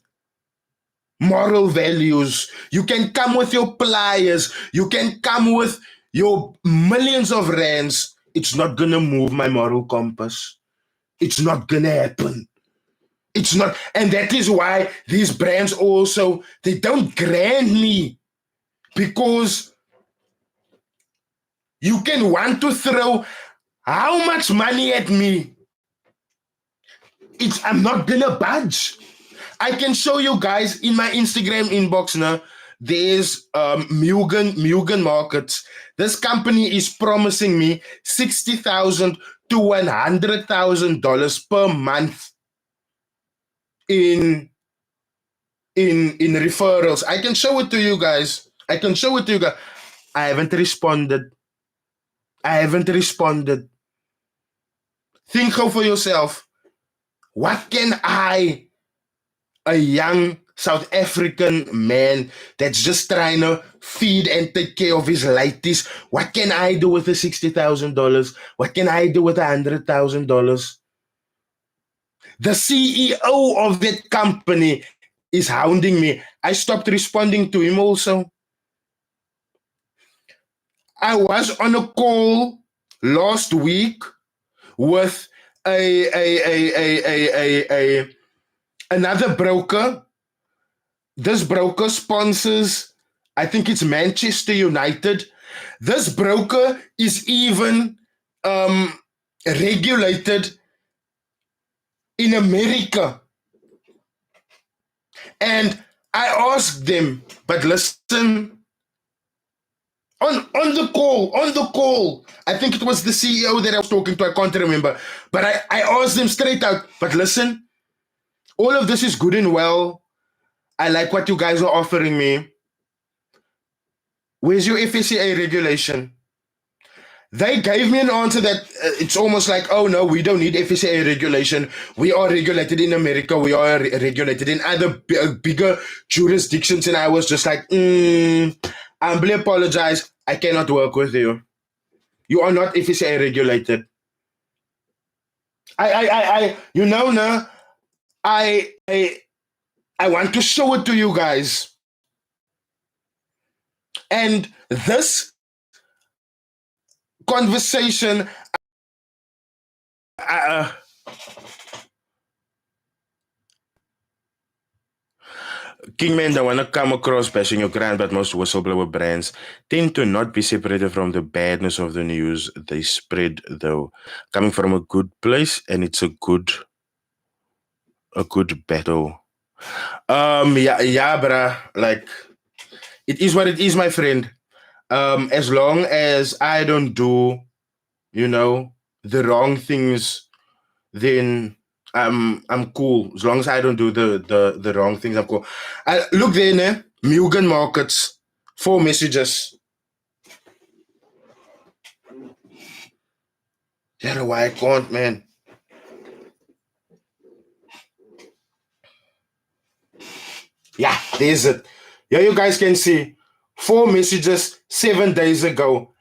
moral values. You can come with your pliers. You can come with your millions of rands. It's not gonna move my moral compass. It's not gonna happen. It's not, and that is why these brands also they don't grant me because you can want to throw how much money at me. I'm not gonna budge. I can show you guys in my Instagram inbox now. There's Mugan Markets. This company is promising me $60,000 to $100,000 per month in referrals. I can show it to you guys. I can show it to you guys. I haven't responded. Think for yourself. What can a young South African man that's just trying to feed and take care of his lighties, what can I do with the $60,000? What can I do with $100,000? The CEO of that company is hounding me. I stopped responding to him also. I was on a call last week with another broker. This broker sponsors, I think it's Manchester United. This broker is even regulated in America. And I asked them, but listen, on the call, I think it was the CEO that I was talking to, I can't remember. But I asked them straight out, but listen, all of this is good and well. I like what you guys are offering me. Where's your FSCA regulation? They gave me an answer that it's almost like, oh no, we don't need FSCA regulation. We are regulated in America. We are regulated in other bigger jurisdictions. And I was just like, I humbly apologize. I cannot work with you. You are not FSCA regulated. You know, no, I want to show it to you guys. And this conversation, Kingman don't want to come across bashing your brand, but most whistleblower brands tend to not be separated from the badness of the news they spread, though, coming from a good place, and it's a good battle. Yeah, bruh. Like, it is what it is, my friend. As long as I don't do, the wrong things, then I'm cool. As long as I don't do the wrong things, I'm cool. Look there, ne? Mugan Markets, 4 messages. Yeah, why I can't, man. Yeah, there's it. Yeah, you guys can see 4 messages 7 days ago.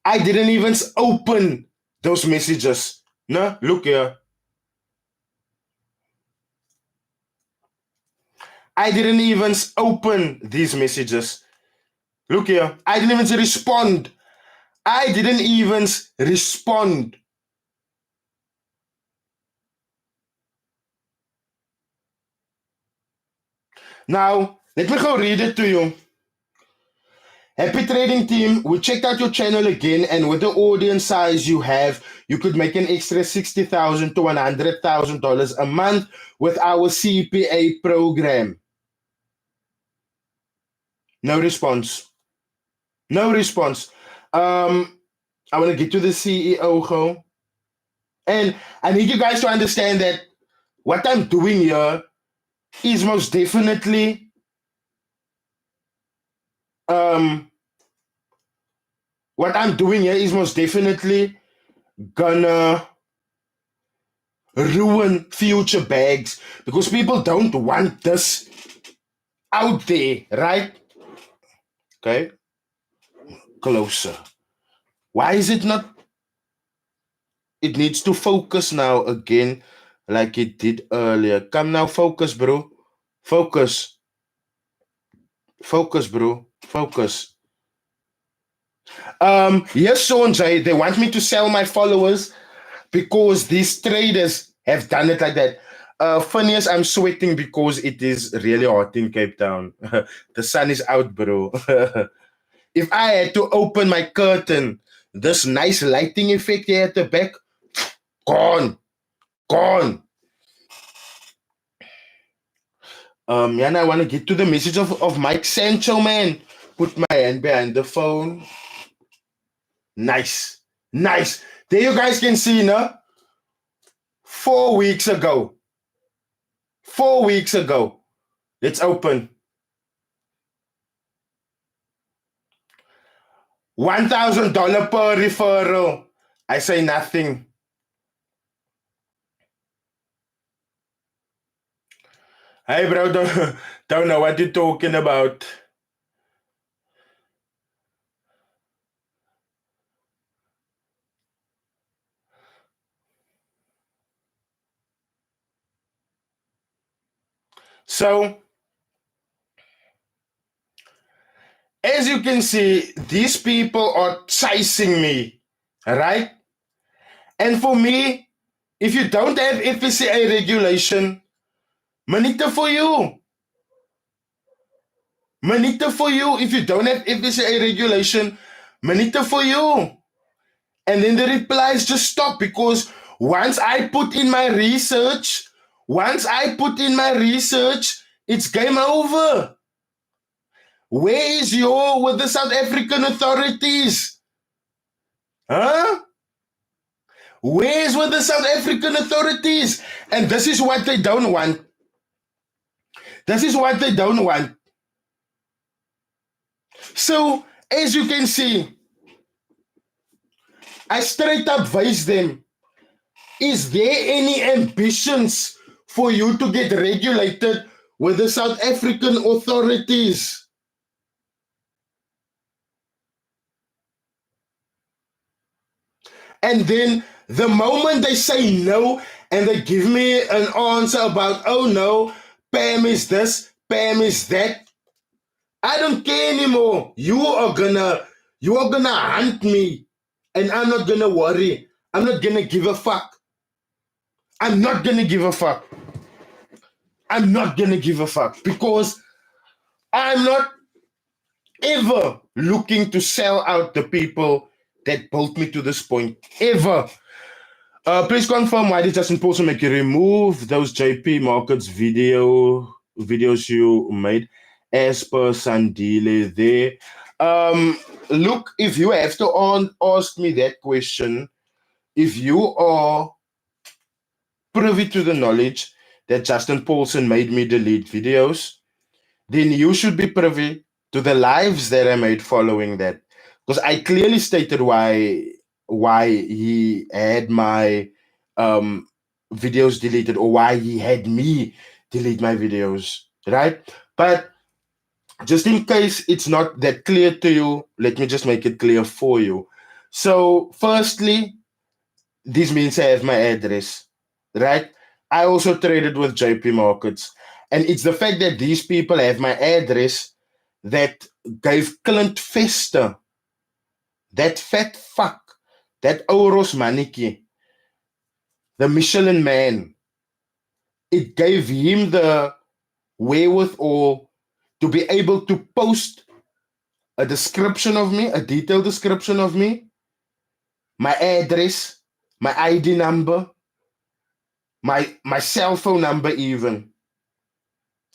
I didn't even open those messages. No, look here. I didn't even open these messages. Look here. I didn't even respond. Now, let me go read it to you. Happy trading team, we checked out your channel again, and with the audience size you have, you could make an extra $60,000 to $100,000 a month with our CPA program. No response. I want to get to the CEO, go. And I need you guys to understand that what I'm doing here is most definitely gonna ruin future bags because people don't want this out there, right? Okay, closer. Why is it not? It needs to focus now again like it did earlier. Come now, focus, bro. Focus. Focus, bro. Focus. Yes, Sean J, they want me to sell my followers because these traders have done it like that. Funniest, I'm sweating because it is really hot in Cape Town. The sun is out, bro. If I had to open my curtain, this nice lighting effect here at the back, gone, gone. Yeah, and I want to get to the message of Mike Sancho, man. Put my hand behind the phone. Nice, nice. There you guys can see, no? 4 weeks ago. 4 weeks ago. Let's open. $1,000 per referral. I say nothing. Hey, bro, don't know what you're talking about. So, as you can see, these people are chasing me, right? And for me, if you don't have FSCA regulation, manita for you. Manita for you. If you don't have FSCA regulation, manita for you. And then the replies just stop because once I put in my research, it's game over. Where is your with the South African authorities? Huh? Where's with the South African authorities? And this is what they don't want. This is what they don't want. So, as you can see, I straight up advise them, is there any ambitions for you to get regulated with the South African authorities? And then the moment they say no and they give me an answer about, oh no, Pam is this, Pam is that, I don't care anymore. You are gonna hunt me, and I'm not gonna worry. I'm not gonna give a fuck. I'm not gonna give a fuck. I'm not gonna give a fuck because I'm not ever looking to sell out the people that built me to this point. Ever. Please confirm, why did Justin Paulson make you remove those JP Markets videos you made as per Sandile there? Look, if you have to ask me that question, if you are privy to the knowledge that Justin Paulson made me delete videos, then you should be privy to the lives that I made following that. Because I clearly stated why he had my videos deleted, or why he had me delete my videos, right? But just in case it's not that clear to you, let me just make it clear for you. So, firstly, this means I have my address, right? I also traded with JP Markets. And it's the fact that these people have my address that gave Clint Fester, that fat fuck, that Oros Maniki, the Michelin man, it gave him the wherewithal to be able to post a description of me, a detailed description of me, my address, my ID number, my cell phone number even,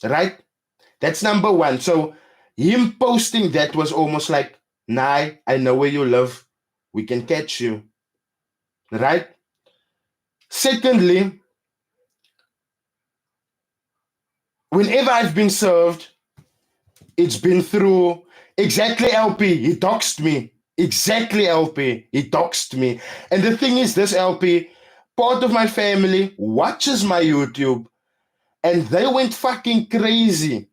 right? That's number one. So him posting that was almost like, nah, I know where you live. We can catch you, right? Secondly, whenever I've been served, it's been through exactly LP. He doxed me. Exactly LP. He doxed me. And the thing is, this LP, part of my family, watches my YouTube, and they went fucking crazy.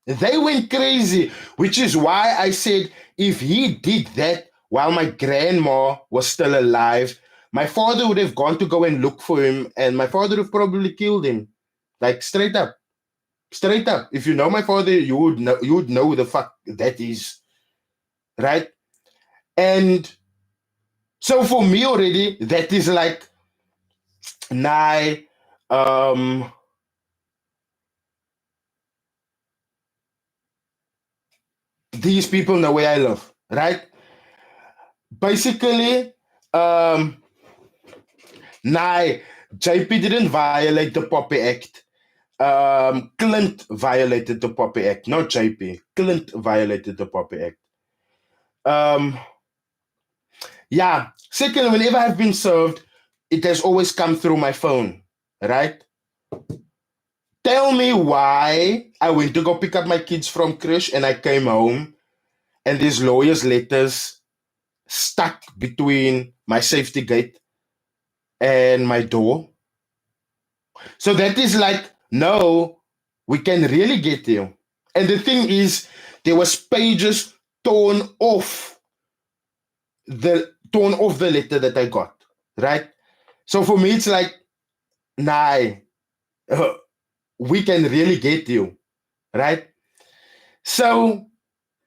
They went crazy, which is why I said if he did that while my grandma was still alive, my father would have gone to go and look for him, and my father would have probably killed him. Like, straight up. Straight up. If you know my father, you would know the fuck that is. Right? And so for me already, that is like, nah, these people know where I live, right? Basically, nah, JP didn't violate the Poppy Act. Clint violated the Poppy Act, not JP. Clint violated the Poppy Act. Yeah. Second, whenever I've been served, it has always come through my phone, right? Tell me why I went to go pick up my kids from Krish and I came home and these lawyers' letters stuck between my safety gate and my door. So that is like, no, we can really get you. And the thing is, there was pages torn off the letter that I got, right? So for me, it's like, nah, we can really get you, right? So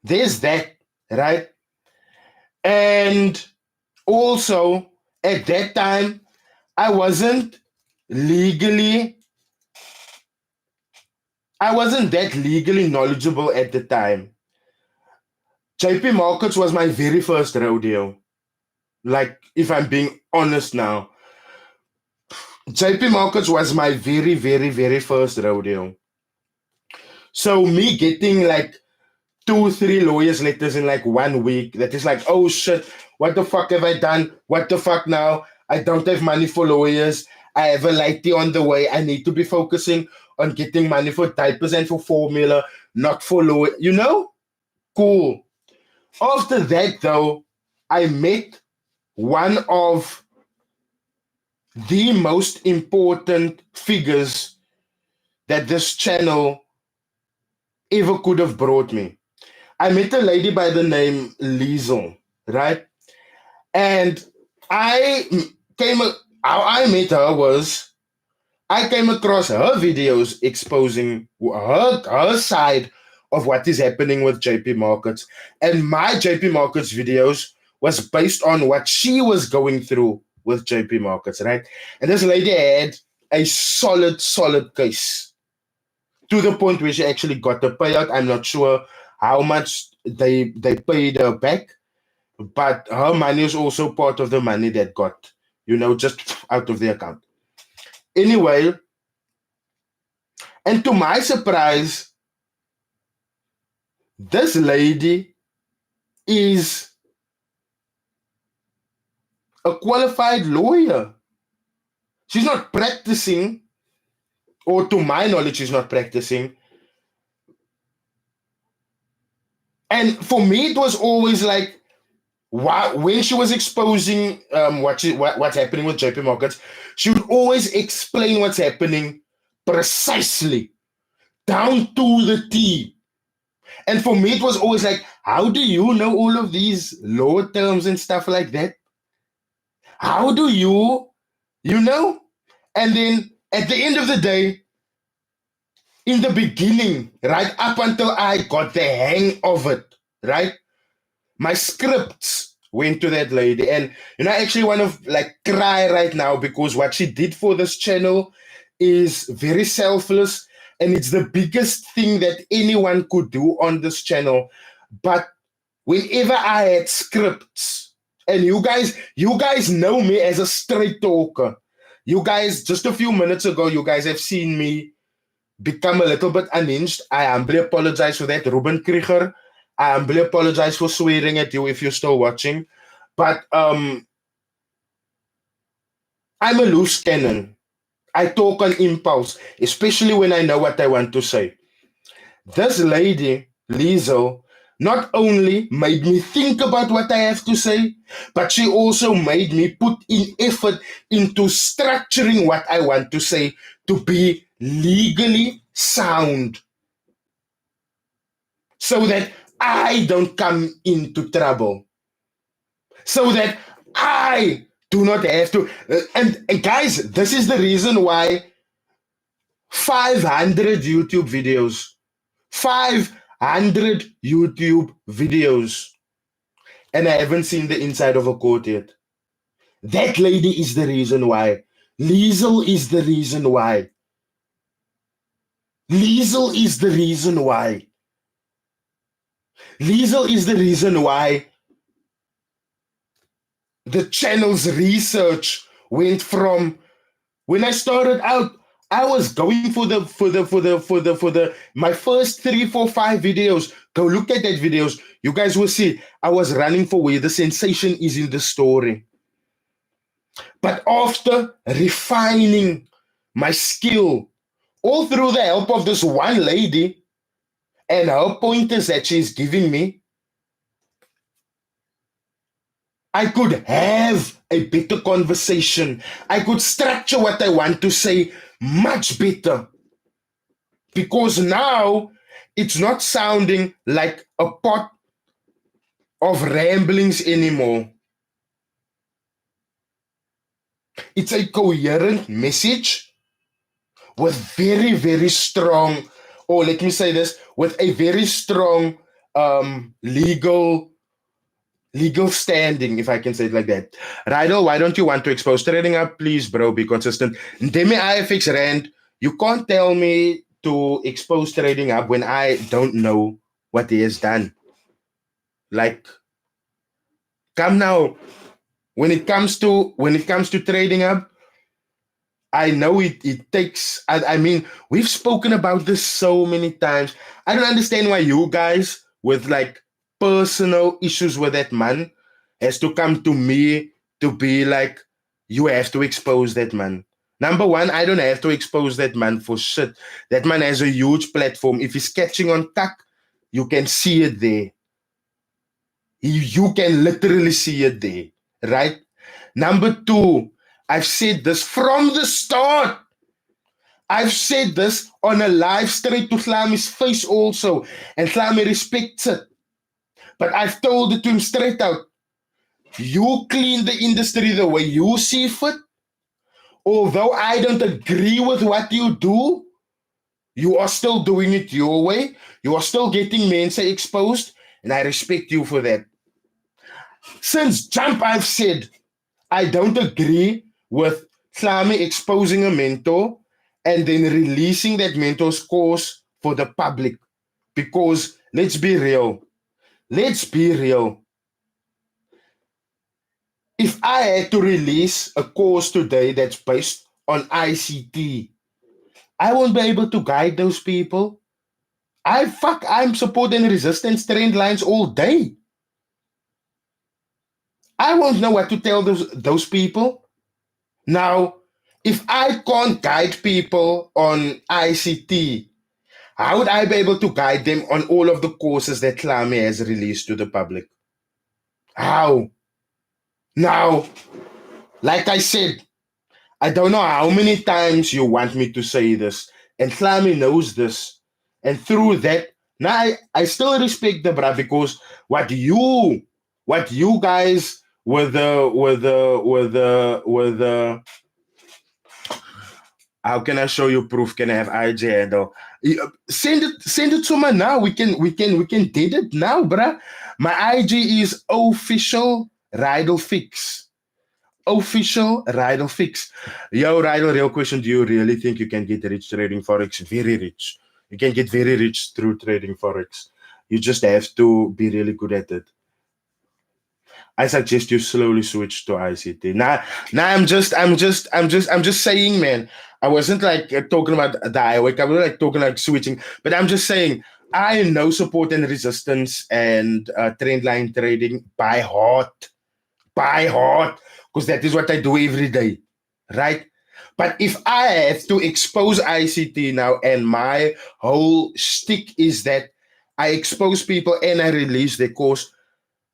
there's that, right? And also, at that time, I wasn't that legally knowledgeable at the time. JP Markets was my very first rodeo. Like, if I'm being honest now, JP Markets was my very, very, very first rodeo. So me getting like 2-3 lawyers letters in like 1 week, that is like, oh shit, what the fuck have I done? What the fuck now? I don't have money for lawyers. I have a lady on the way. I need to be focusing on getting money for diapers and for formula, not for lawyer. You know? Cool. After that, though, I met one of the most important figures that this channel ever could have brought me. I met a lady by the name Liesel, right? And how I met her was I came across her videos exposing her side of what is happening with JP Markets. And my JP Markets videos was based on what she was going through with JP Markets, right? And this lady had a solid case to the point where she actually got the payout. I'm not sure how much they paid her back, but her money is also part of the money that got, just out of the account. Anyway, and to my surprise, this lady is a qualified lawyer. She's not practicing, or to my knowledge, she's not practicing. And for me, it was always like, when she was exposing what's happening with JP Markets, she would always explain what's happening precisely, down to the T. And for me, it was always like, how do you know all of these law terms and stuff like that? How do you know? And then at the end of the day, in the beginning, right up until I got the hang of it, right? My scripts went to that lady. And, I actually want to like cry right now because what she did for this channel is very selfless. And it's the biggest thing that anyone could do on this channel. But whenever I had scripts, and you guys know me as a straight talker. You guys, just a few minutes ago, you guys have seen me become a little bit unhinged. I humbly apologize for that, Ruben K. I humbly apologize for swearing at you if you're still watching. But I'm a loose cannon. I talk on impulse, especially when I know what I want to say. This lady, Liesel, not only made me think about what I have to say, but she also made me put in effort into structuring what I want to say to be legally sound so that I don't come into trouble, so that I do not have to. And guys, this is the reason why 500 YouTube videos. 500 YouTube videos. And I haven't seen the inside of a court yet. That lady is the reason why. Liesel is the reason why. Liesel is the reason why. Liesel is the reason why the channel's research went from, when I started out, I was going for my first 3, 4, 5 videos. Go look at that videos. You guys will see I was running for where the sensation is in the story. But after refining my skill, all through the help of this one lady and her pointers that she's giving me, I could have a better conversation. I could structure what I want to say much better. Because now it's not sounding like a pot of ramblings anymore. It's a coherent message with very, very strong, or let me say this, with a very strong legal standing, if I can say it like that. Rydall, why don't you want to expose trading up? Please, bro, be consistent. Demi IFX Rand, you can't tell me to expose trading up when I don't know what he has done. Like, come now. When it comes to trading up, I know it takes, I mean, we've spoken about this so many times. I don't understand why you guys with like personal issues with that man has to come to me to be like, you have to expose that man. Number one, I don't have to expose that man for shit. That man has a huge platform. If he's catching on tuck, you can see it there. You can literally see it there, right? Number two, I've said this from the start. I've said this on a live straight to Slami's face also, and Slami respects it. But I've told it to him straight out. You clean the industry the way you see fit. Although I don't agree with what you do, you are still doing it your way. You are still getting Mensa exposed, and I respect you for that. Since jump, I've said I don't agree with Slami exposing a mentor and then releasing that mentor's course for the public. Because let's be real. Let's be real. If I had to release a course today that's based on ICT, I won't be able to guide those people. I'm supporting resistance trend lines all day. I won't know what to tell those people. Now, if I can't guide people on ICT, how would I be able to guide them on all of the courses that Klame has released to the public? How? Now, like I said, I don't know how many times you want me to say this, and Klame knows this. And through that, now I still respect the bra, because what you guys with the how can I show you proof? Can I have IJ handle? Send it to me now. We can did it now, bruh. My IG is official Rydall Ficks. Official Rydall Ficks. Yo, Rydall, real question. Do you really think you can get rich trading Forex? Very rich. You can get very rich through trading Forex. You just have to be really good at it. I suggest you slowly switch to ICT. Now I'm just saying, man. I wasn't like talking about the IWAC. I was like talking like switching, but I'm just saying I know support and resistance and trend line trading by heart, because that is what I do every day, right? But if I have to expose ICT now, and my whole shtick is that I expose people and I release their course.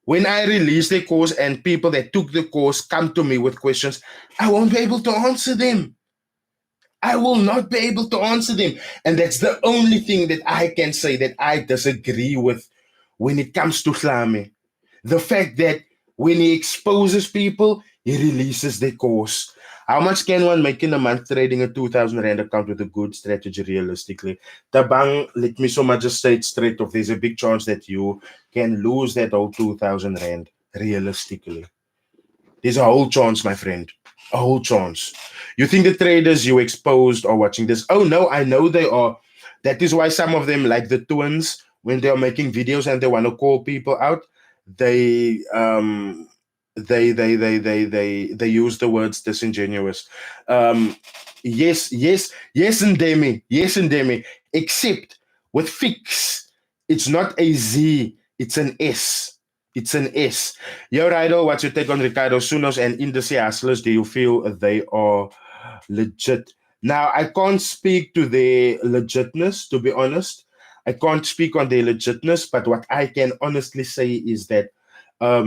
When I release the course and people that took the course come to me with questions, I won't be able to answer them. I will not be able to answer them. And that's the only thing that I can say that I disagree with when it comes to Slami. The fact that when he exposes people, he releases the course. How much can one make in a month trading a 2,000 Rand account with a good strategy realistically? Tabang, let me so much just say it straight off. There's a big chance that you can lose that whole 2,000 Rand realistically. There's a whole chance, my friend. A whole chance. You think the traders you exposed are watching this? Oh no, I know they are. That is why some of them, like the twins, when they are making videos and they want to call people out, they they use the words disingenuous. Yes, and Demi, yes, and Demi. Except with Ficks, it's not a Z, it's an S. It's an S. Yo, Rydall, what's your take on Ricardo Sunos and industry hustlers? Do you feel they are legit? Now, I can't speak to their legitness, to be honest. I can't speak on their legitness, but what I can honestly say is that a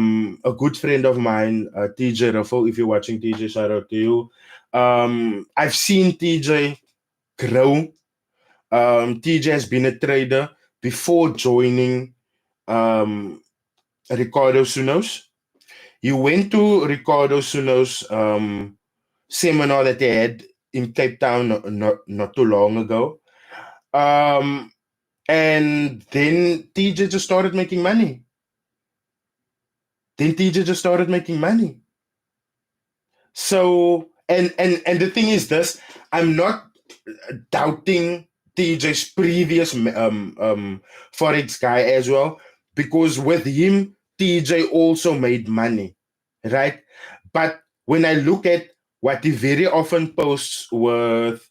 good friend of mine, TJ Ruffle, if you're watching TJ, shout out to you. I've seen TJ grow. TJ has been a trader before joining um, Ricardo Sunos. You went to Ricardo Sunos seminar that they had in Cape Town not too long ago. And then TJ just started making money. So and the thing is this, I'm not doubting TJ's previous Forex guy as well, because with him, TJ also made money, right? But when I look at what he very often posts with,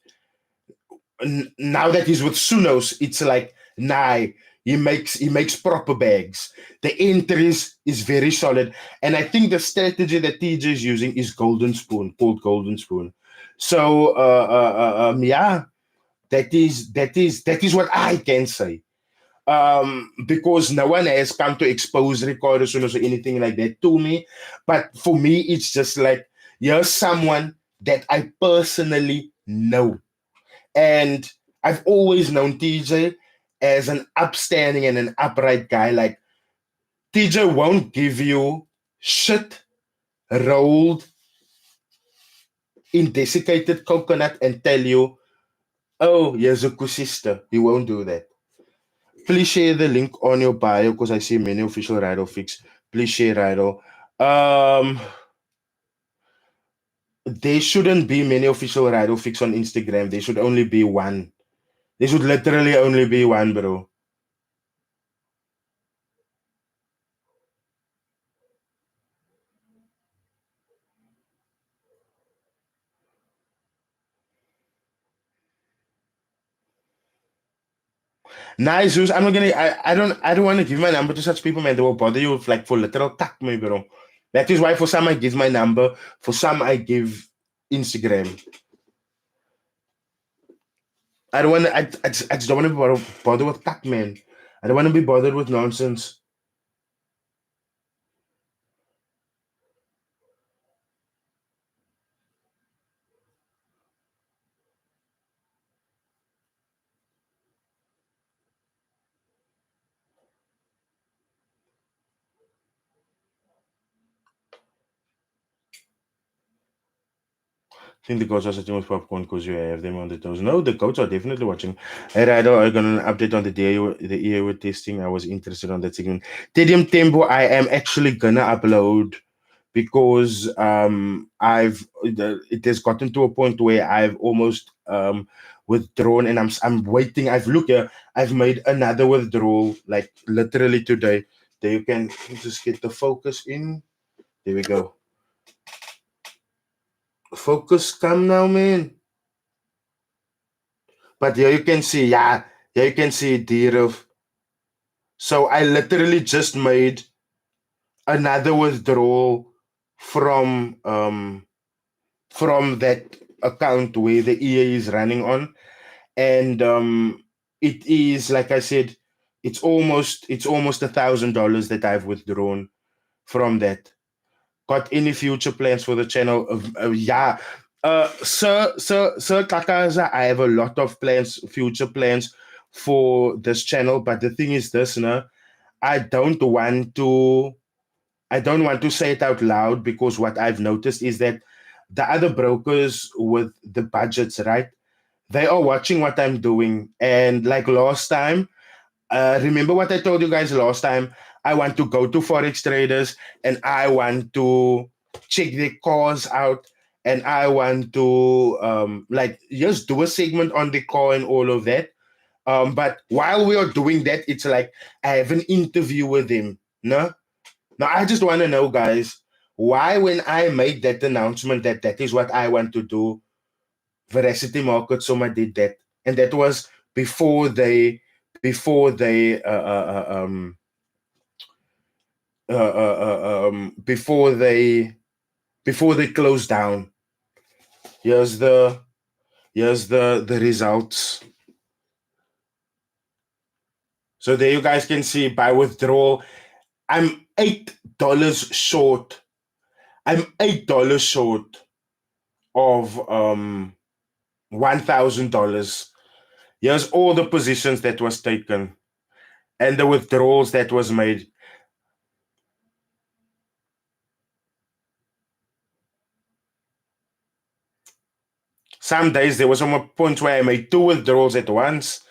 now that he's with Sunos, it's like, nah, he makes proper bags. The entries is very solid. And I think the strategy that TJ is using is Golden Spoon, called Golden Spoon. So yeah, that is what I can say. Because no one has come to expose Ricardo Sonos or anything like that to me. But for me, it's just like, here's someone that I personally know. And I've always known TJ as an upstanding and an upright guy. Like, TJ won't give you shit rolled in desiccated coconut and tell you, oh, here's a kusista. He won't do that. Please share the link on your bio because I see many official Rydall Fix. Please share Rydall. There shouldn't be many official Rydall Fix on Instagram. There should only be one. There should literally only be one, bro. Nice, Zeus. I'm not gonna. I don't want to give my number to such people, man. They will bother you with, like, for literal tack me, bro. That is why for some I give my number. For some I give Instagram. I don't want to. I just don't want to be bothered with tack, man. I don't want to be bothered with nonsense. I think the coach are sitting with popcorn because you have them on the toes. No, the coach are definitely watching. Hey, Rydell, I got an update on the EA testing. I was interested on that segment. Tedium Tempo, I am actually gonna upload because it has gotten to a point where I've almost withdrawn, and I'm waiting. I've looked here. I've made another withdrawal, like literally today. There you can just get the focus in. There we go. Focus, come now, man. But here you can see, yeah, here you can see deer. So I literally just made another withdrawal from that account where the EA is running on, and it is, like I said, it's almost $1,000 that I've withdrawn from that. Got any future plans for the channel? Yeah. Sir Kakaza, I have a lot of plans, future plans for this channel, but the thing is this, no, I don't want to I don't want to say it out loud, because what I've noticed is that the other brokers with the budgets, right? They are watching what I'm doing. And like last time, remember what I told you guys last time? I want to go to Forex traders and I want to check their cars out and I want to like just do a segment on the car and all of that. But while we are doing that, it's like I have an interview with him. No? Now I just want to know, guys, why when I made that announcement that that is what I want to do, Veracity Market Soma did that. And that was before they before they closed down. Here's the results. So there you guys can see by withdrawal, I'm $8 short. I'm $8 short of $1,000. Here's all the positions that was taken and the withdrawals that was made. Some days there was some points where I made 2 withdrawals at once.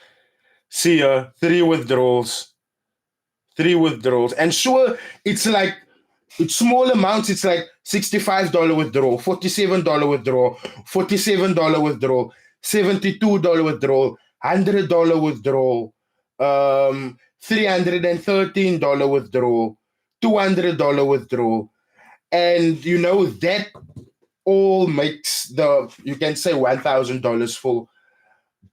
See here, 3 withdrawals. 3 withdrawals. And sure, it's like, it's small amounts. It's like $65 withdrawal, $47 withdrawal, $47 withdrawal, $72 withdrawal, $100 withdrawal, $313 withdrawal, $200 withdrawal. And you know, that all makes you can say $1,000 full.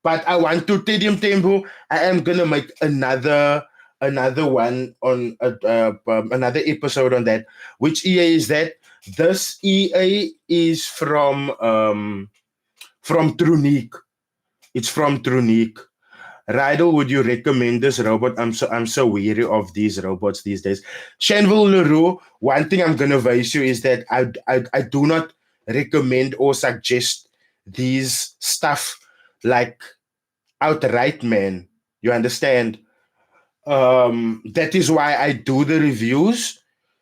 But I want to tell you, Tembo, I am gonna make another one on another episode on that. Which EA is that? This EA is from Trunique. It's from Trunique. Rydall, would you recommend this robot? I'm so weary of these robots these days. Shanville Leroux, one thing I'm gonna advise you is that I do not recommend or suggest these stuff like outright, man. You understand? That is why I do the reviews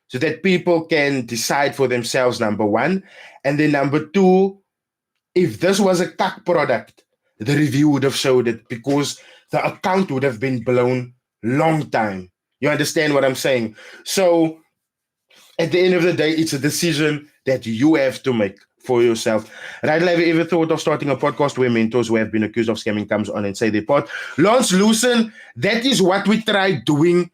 so that people can decide for themselves, number one. And then number two, if this was a cuck product, the review would have showed it because the account would have been blown long time. You understand what I'm saying? So at the end of the day, it's a decision that you have to make for yourself. Rydall, have you ever thought of starting a podcast where mentors who have been accused of scamming comes on and say their part? Lance Lucen, that is what we tried doing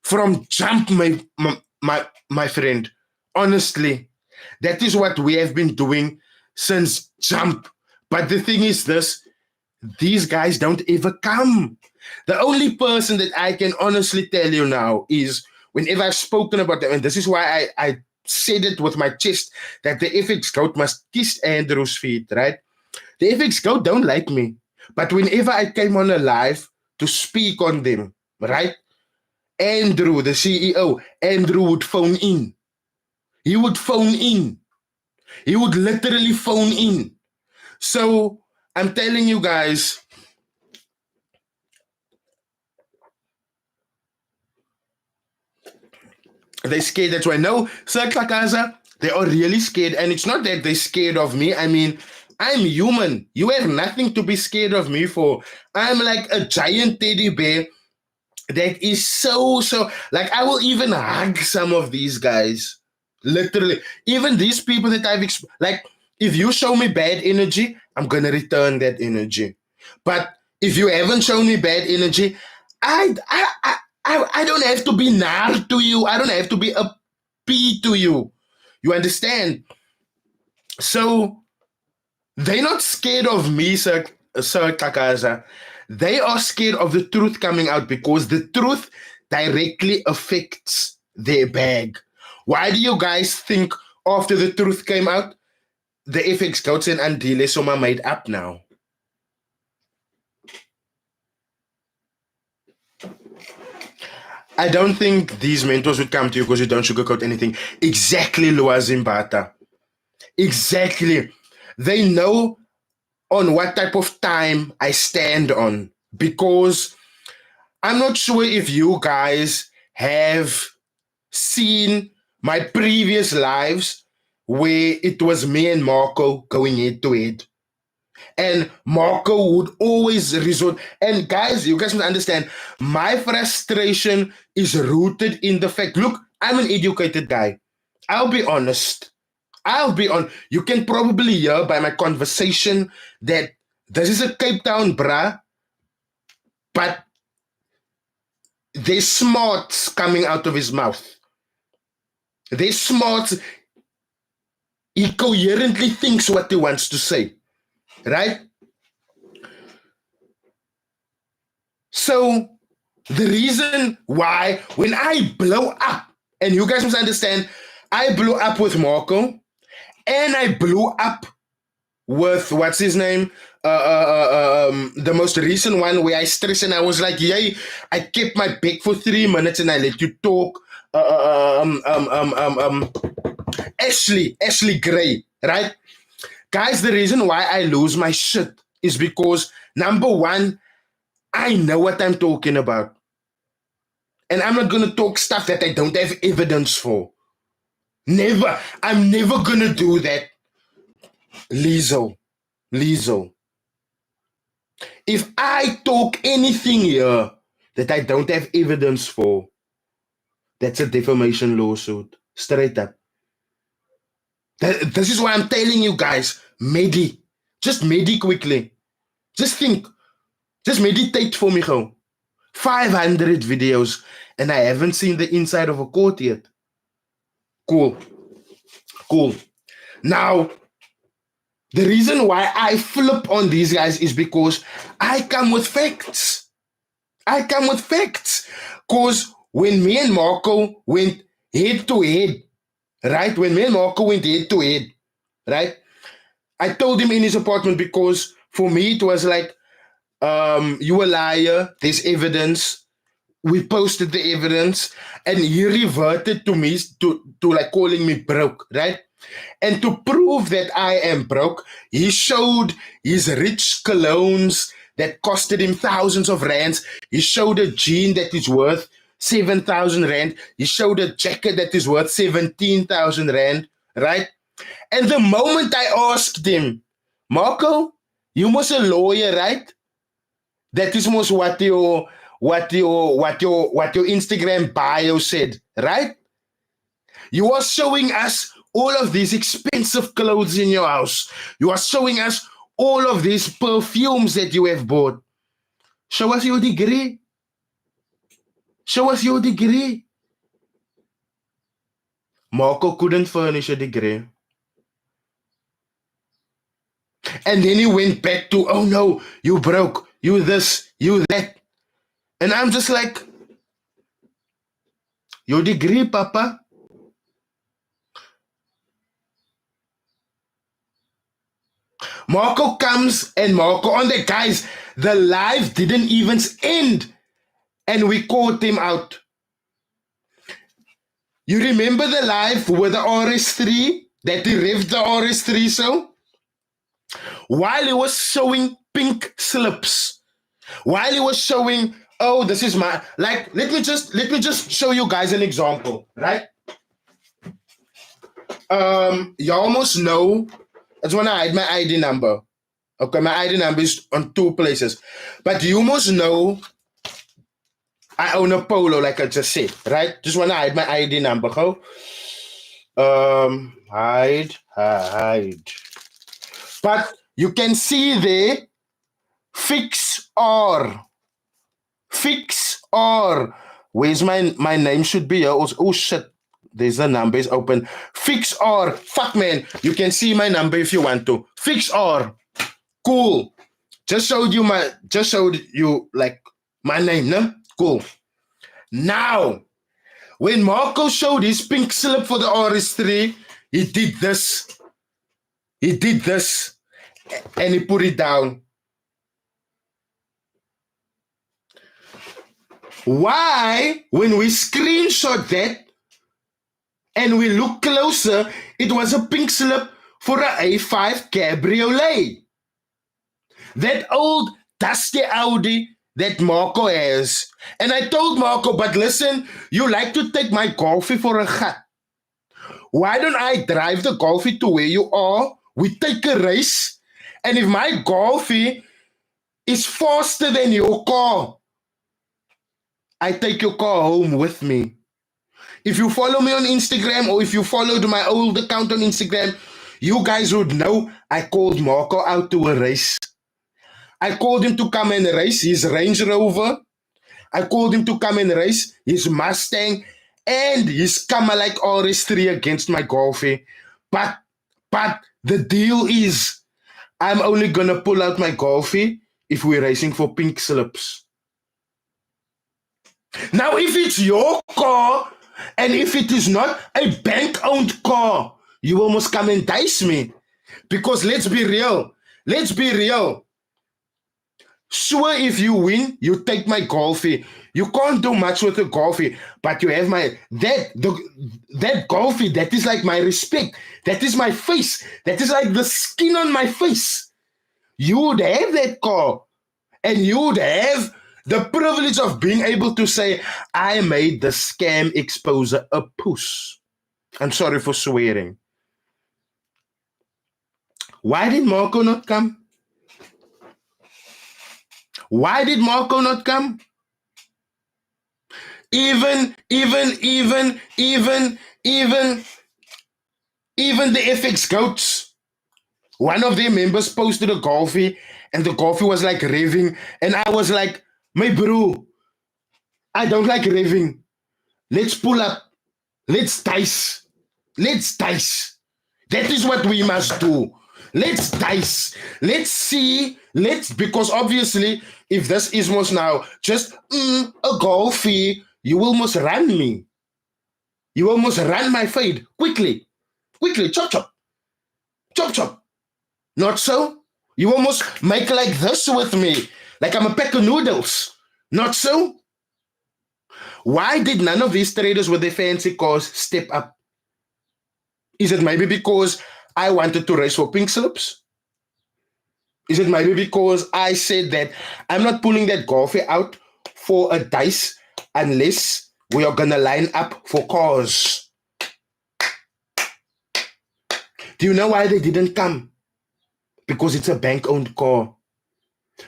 from jump, my friend. Honestly, that is what we have been doing since jump. But the thing is this, these guys don't ever come. The only person that I can honestly tell you now is whenever I've spoken about them, and this is why I said it with my chest, that the FX Goat must kiss Andrew's feet, right? The FX Goat don't like me. But whenever I came on a live to speak on them, right? Andrew, the CEO, Andrew would phone in. He would phone in. He would literally phone in. So I'm telling you guys, they're scared. That's why. No, Sir Klakaza, they are really scared. And it's not that they're scared of me. I mean, I'm human. You have nothing to be scared of me for. I'm like a giant teddy bear that is so, like, I will even hug some of these guys. Literally. Even these people that like, if you show me bad energy, I'm going to return that energy. But if you haven't shown me bad energy, I don't have to be nar to you. I don't have to be a P to you. You understand? So they're not scared of me, Sir Kakaza. They are scared of the truth coming out because the truth directly affects their bag. Why do you guys think after the truth came out, the FX Goats and Andile Soma made up now? I don't think these mentors would come to you because you don't sugarcoat anything. Exactly, Lua Zimbata. Exactly. They know on what type of time I stand on because I'm not sure if you guys have seen my previous lives where it was me and Marco going head to head. And Marco would always resort. And guys, you guys must understand, my frustration is rooted in the fact, look, I'm an educated guy. I'll be honest. You can probably hear by my conversation that this is a Cape Town bruh, but there's smarts coming out of his mouth. There's smarts. He coherently thinks what he wants to say, right? So the reason why when I blow up, and you guys must understand, I blew up with Marco, and I blew up with what's his name, the most recent one where I stressed and I was like, yay, I kept my back for 3 minutes and I let you talk. Ashley Gray, right? Guys, the reason why I lose my shit is because, number one, I know what I'm talking about. And I'm not going to talk stuff that I don't have evidence for. Never. I'm never going to do that. Lizzo. If I talk anything here that I don't have evidence for, that's a defamation lawsuit. Straight up. This is why I'm telling you guys, just quickly. Just think. Just meditate for me, go. 500 videos, and I haven't seen the inside of a court yet. Cool. Now, the reason why I flip on these guys is because I come with facts. Because when me and Marco went head to head, right? Right? I told him in his apartment because for me it was like, you a liar, there's evidence. We posted the evidence and he reverted to me to like calling me broke, right? And to prove that I am broke, he showed his rich colognes that costed him thousands of rands. He showed a jean that is worth 7,000 rand. He showed a jacket that is worth 17,000 rand, right? And the moment I asked him, Marco, you must a lawyer, right? That is most what your Instagram bio said, right? You are showing us all of these expensive clothes in your house. You are showing us all of these perfumes that you have bought. Show us your degree. Marco couldn't furnish a degree. And then he went back to, oh no, you broke, you this, you that. And I'm just like, your degree, Papa? Marco comes and Marco on the guys, the live didn't even end. And we caught him out. You remember the live with the RS3? That he revved the RS3 so? While he was showing pink slips. While he was showing, oh, this is my, like, let me just show you guys an example, right? You almost know, I just want to hide my ID number. Okay, my ID number is on 2 places. But you must know I own a polo, like I just said, right? Just want to hide my ID number, go. Hide. But you can see there, Ficks R. Where's my name should be here? Oh shit, there's the number is open. Ficks R. Fuck man, you can see my number if you want to. Ficks R. Cool. Just showed you like my name, no? Cool. Now, when Marco showed his pink slip for the RS3, he did this. And he put it down. Why, when we screenshot that and we look closer, it was a pink slip for a A5 Cabriolet. That old dusty Audi that Marco has. And I told Marco, but listen, you like to take my coffee for a gat. Why don't I drive the Golfie to where you are? We take a race. And if my Golfie is faster than your car, I take your car home with me. If you follow me on Instagram or if you followed my old account on Instagram, you guys would know I called Marco out to a race. I called him to come and race his Range Rover. I called him to come and race his Mustang and his Kamalite RS3 against my Golfie. But the deal is I'm only going to pull out my Golfie if we're racing for pink slips. Now, if it's your car and if it is not a bank-owned car, you almost come and dice me. Because let's be real. Sure, if you win, you take my Golfie. You can't do much with a Golfie, but you have that Golfie. That is like my respect. That is my face. That is like the skin on my face. You would have that car, and you would have the privilege of being able to say, I made the scam exposer a puss. I'm sorry for swearing. Why did Marco not come? Why did Marco not come? Even the FX goats. One of their members posted a Golfie and the Golfie was like revving. And I was like, my bro, I don't like revving. Let's pull up. Let's dice. That is what we must do. Let's dice. Let's see. Because obviously, if this is most now just a Golfie, you almost run me. You almost run my fade. Quickly. Chop. Not so? You almost make like this with me. Like I'm a pack of noodles. Not so? Why did none of these traders with their fancy cars step up? Is it maybe because I wanted to race for pink slips? Is it maybe because I said that I'm not pulling that Golfie out for a dice unless we are going to line up for cars? Do you know why they didn't come? Because it's a bank-owned car.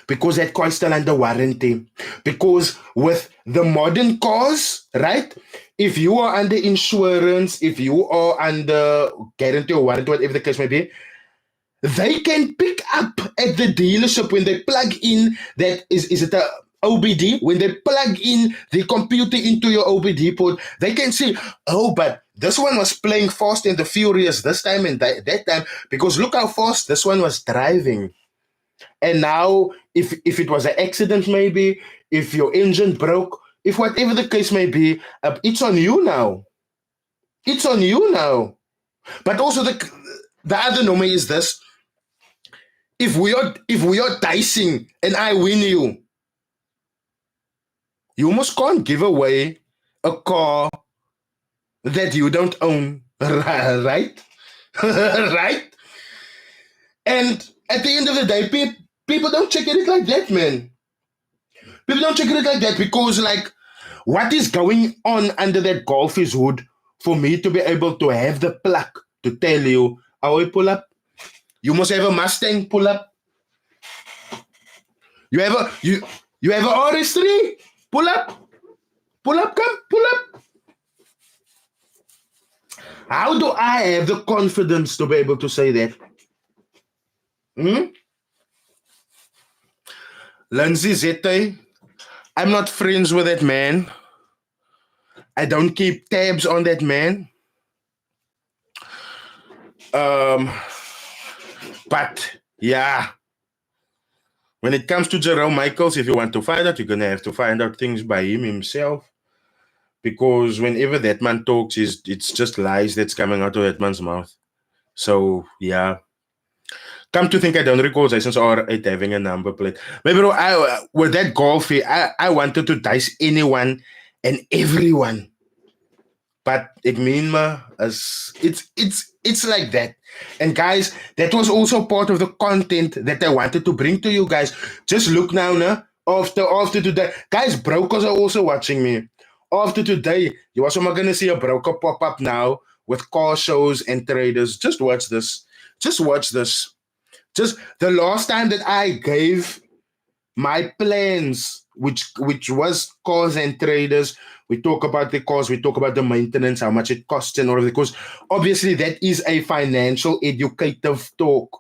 Because that car is still under warranty. Because with the modern cars, right? If you are under insurance, if you are under guarantee or warranty, whatever the case may be, they can pick up at the dealership when they plug in that, is it a OBD? When they plug in the computer into your OBD port, they can see, oh, but this one was playing Fast and the Furious this time and that time, because look how fast this one was driving. And now, if it was an accident maybe, if your engine broke, if whatever the case may be, it's on you now. It's on you now. But also the other norm is this. If we are dicing and I win you, you almost can't give away a car that you don't own, right? Right? And at the end of the day, people don't check it like that, man. People don't check it like that because, like, what is going on under that Golfie's hood for me to be able to have the pluck to tell you, oh, pull up? You must have a Mustang, pull up. You have a RS3, pull up. Pull up, come, pull up. How do I have the confidence to be able to say that? Lindsay Zette, I'm not friends with that man. I don't keep tabs on that man. But yeah, when it comes to Jerome Michaels, if you want to find out, you're gonna have to find out things by him himself. Because whenever that man talks, it's just lies that's coming out of that man's mouth. So yeah. Come to think, I don't recall Jason's R8 having a number plate. Maybe with that Golfie, I wanted to dice anyone and everyone. But it mean it's like that. And guys, that was also part of the content that I wanted to bring to you guys. Just look now, after today. Guys, brokers are also watching me. After today, you also gonna see a broker pop up now with car shows and traders. Just watch this. Just watch this. Just the last time that I gave my plans, which was cars and traders. We talk about the cars, we talk about the maintenance, how much it costs, and all of that. Because obviously that is a financial educative talk,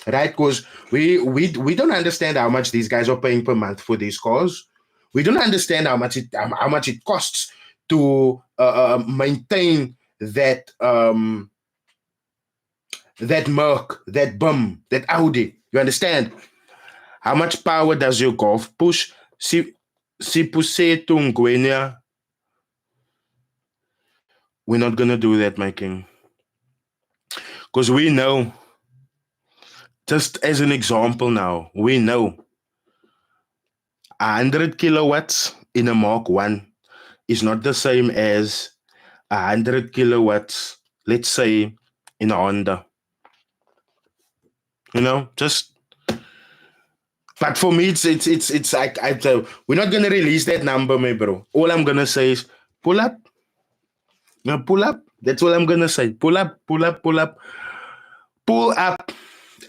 right? Because we don't understand how much these guys are paying per month for these cars. We don't understand how much it costs to maintain that Merc, that Bum, that Audi. You understand? How much power does your golf push? Si puse Tunguenia. We're not gonna do that, my king. Because we know, just as an example now, we know 100 kilowatts in a Mark 1 is not the same as 100 kilowatts, let's say, in a Honda. You know, just. But for me, it's like we're not gonna release that number, my bro. All I'm gonna say is pull up. Now pull up. That's all I'm gonna say. Pull up, pull up, pull up, pull up.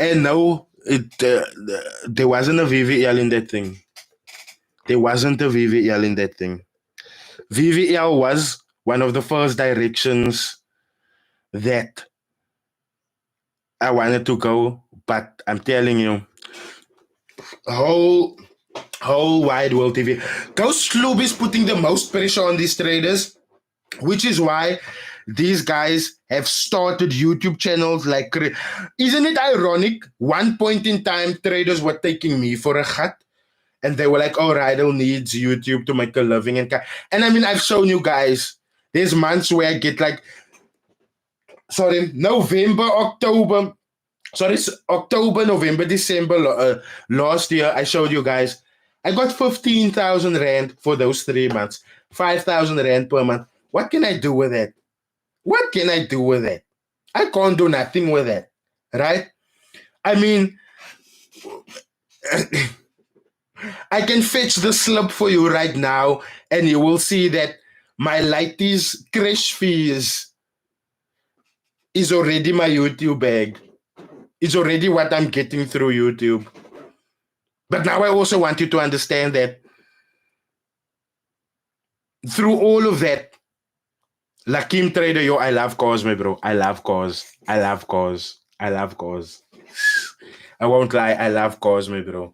And no, there wasn't a VVL in that thing. There wasn't a VVL in that thing. VVL was one of the first directions that I wanted to go, but I'm telling you, whole wide world TV. Ghost Club is putting the most pressure on these traders, which is why these guys have started YouTube channels like. Isn't it ironic? One point in time, traders were taking me for a cut, and they were like, "Oh, Rydall needs YouTube to make a living." And I mean, I've shown you guys. There's months where I get like, November, October. October, November, December last year, I showed you guys. I got 15,000 Rand for those 3 months. 5,000 Rand per month. What can I do with that? What can I do with that? I can't do nothing with that. Right? I mean, I can fetch the slip for you right now, and you will see that my lighties crash fees is already my YouTube bag. It's already what I'm getting through YouTube. But now I also want you to understand that through all of that, Lakim Trader, yo, I love cars, my bro. I love cars. I love cars. I love cars. I won't lie. I love cars, my bro.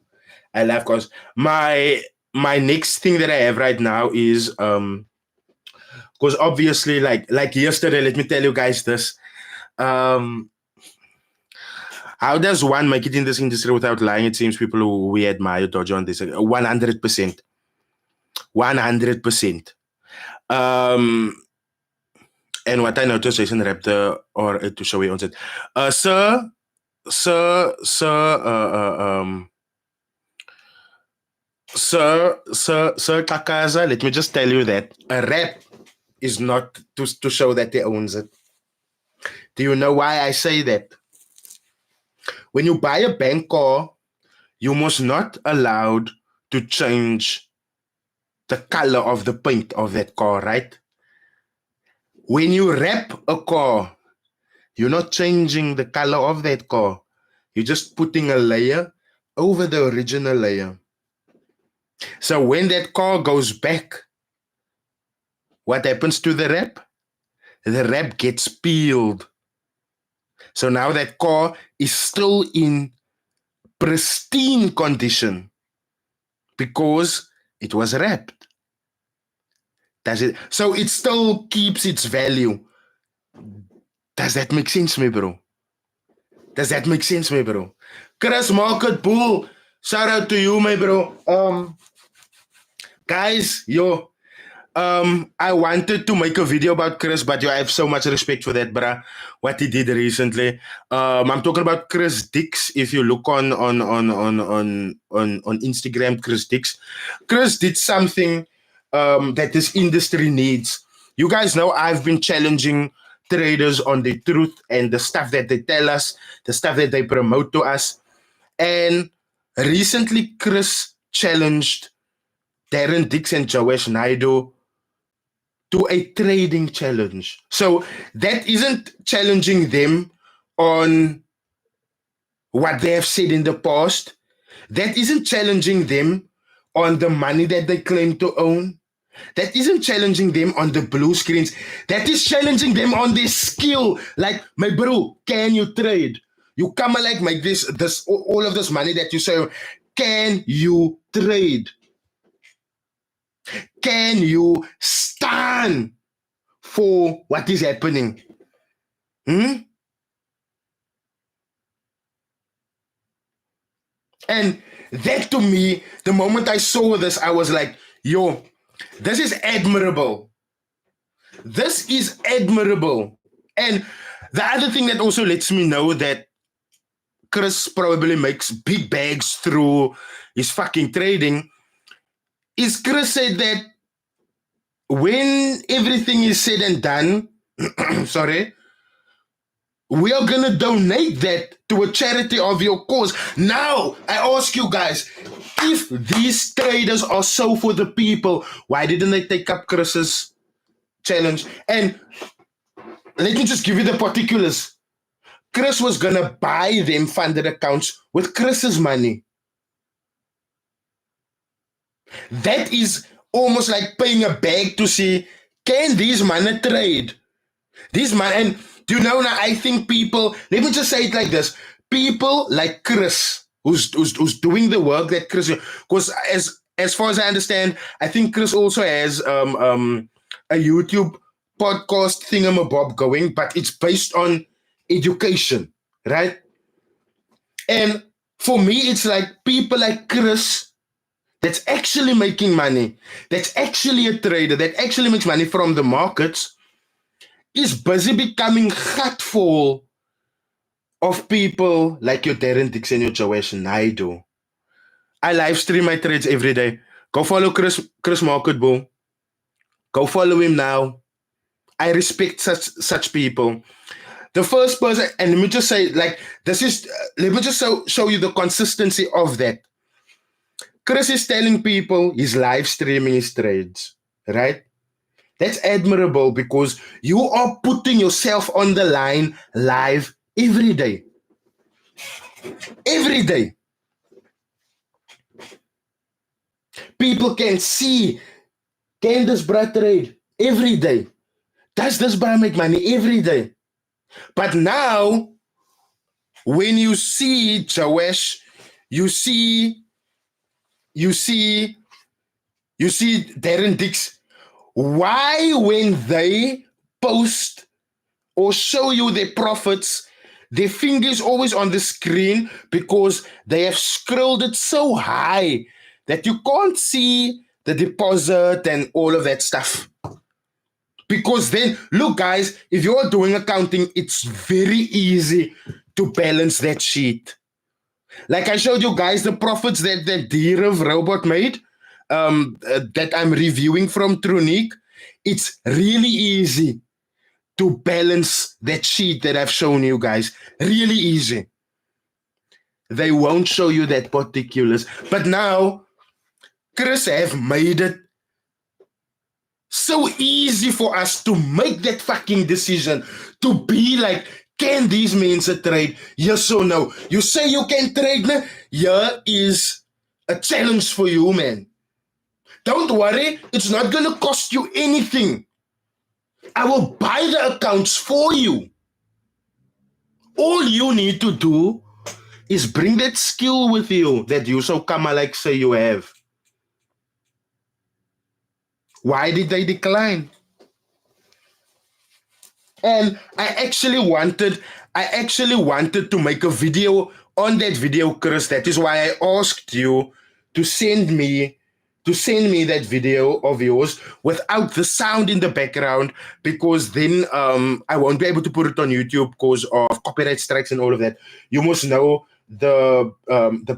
I love cars. My next thing that I have right now is because obviously like yesterday, let me tell you guys this. How does one make it in this industry without lying? It seems people who we admire dodge on this 100%. 100%. And what I noticed is in Raptor or to show you on it. Sir, Takaza, let me just tell you that a rap is not to show that he owns it. Do you know why I say that? When you buy a bank car, you must not allowed to change the color of the paint of that car, right? When you wrap a car, you're not changing the color of that car. You're just putting a layer over the original layer. So when that car goes back, what happens to the wrap? The wrap gets peeled. So now that car is still in pristine condition because it was wrapped. Does it? So it still keeps its value. Does that make sense, my bro? Does that make sense, my bro? Chris Market Bull, shout out to you, my bro. Guys, yo, I wanted to make a video about Chris, but yo, I have so much respect for that, bruh. What he did recently. I'm talking about Chris Dix. If you look on Instagram, Chris Dix. Chris did something that this industry needs. You guys know I've been challenging traders on the truth and the stuff that they tell us, the stuff that they promote to us. And recently, Chris challenged Darren Dix and Joash Naidu to a trading challenge. So that isn't challenging them on what they have said in the past. That isn't challenging them on the money that they claim to own. That isn't challenging them on the blue screens. That is challenging them on their skill. Like, my bro, can you trade? You come and like make this all of this money that you say. Can you trade? Can you stand for what is happening? And that to me, the moment I saw this, I was like, yo, this is admirable. This is admirable. And the other thing that also lets me know that Chris probably makes big bags through his fucking trading is Chris said that when everything is said and done, sorry, we are going to donate that to a charity of your cause. Now, I ask you guys, if these traders are so for the people, why didn't they take up Chris's challenge? And let me just give you the particulars. Chris was going to buy them funded accounts with Chris's money. That is almost like paying a bag to see, can these money trade? These man, and do you know now? I think people. Let me just say it like this: people like Chris, who's doing the work that Chris. Because as far as I understand, I think Chris also has a YouTube podcast thingamabob going, but it's based on education, right? And for me, it's like people like Chris that's actually making money, that's actually a trader, that actually makes money from the markets, is busy becoming hatful of people like your Darren Dixon, your Joash Naidu. I live stream my trades every day. Go follow Chris Market Bull. Go follow him now. I respect such people. The first person, and let me just say, like, this is, let me just show you the consistency of that. Chris is telling people he's live streaming his trades, right? That's admirable because you are putting yourself on the line live every day. Every day. People can see, can this bra trade every day? Does this bra make money every day? But now, when you see Joash, you see Darren Dix, why when they post or show you their profits, their finger is always on the screen because they have scrolled it so high that you can't see the deposit and all of that stuff. Because then, look guys, if you're doing accounting, it's very easy to balance that sheet. Like I showed you guys the profits that Dirav robot made, that I'm reviewing from Trunique. It's really easy to balance that sheet that I've shown you guys. Really easy. They won't show you that particulars. But now, Chris have made it so easy for us to make that fucking decision. To be like, can these means a trade? Yes or no? You say you can trade, man? Here is a challenge for you, man. Don't worry, it's not going to cost you anything. I will buy the accounts for you. All you need to do is bring that skill with you that you so come like say you have. Why did they decline? And I actually wanted to make a video on that video, Chris. That is why I asked you to send me that video of yours without the sound in the background, because then I won't be able to put it on YouTube because of copyright strikes and all of that. You must know the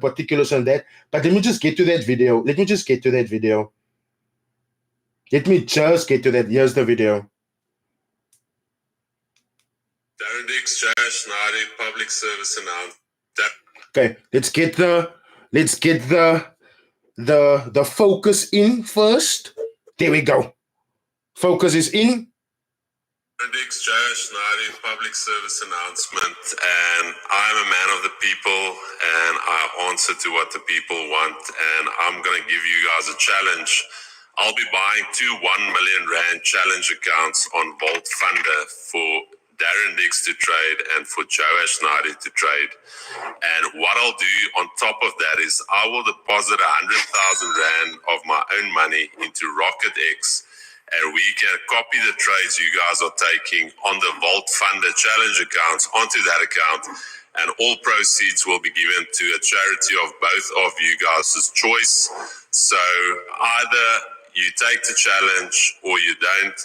particulars on that. But let me just get to that video. Let me just get to that. Here's the video. Darren Dix, Josh, Nadi, public service announcement. Okay, let's get the focus in first. There we go. Focus is in. Ficks, Schneider, public service announcement, and I'm a man of the people, and I answer to what the people want, and I'm going to give you guys a challenge. I'll be buying 2 1 million rand challenge accounts on Vault Funder for Darren Dix to trade and for Joe Schneider to trade. And what I'll do on top of that is I will deposit 100,000 rand of my own money into Rocket X, and we can copy the trades you guys are taking on the Vault Funder challenge accounts onto that account, and all proceeds will be given to a charity of both of you guys' choice. So either you take the challenge or you don't,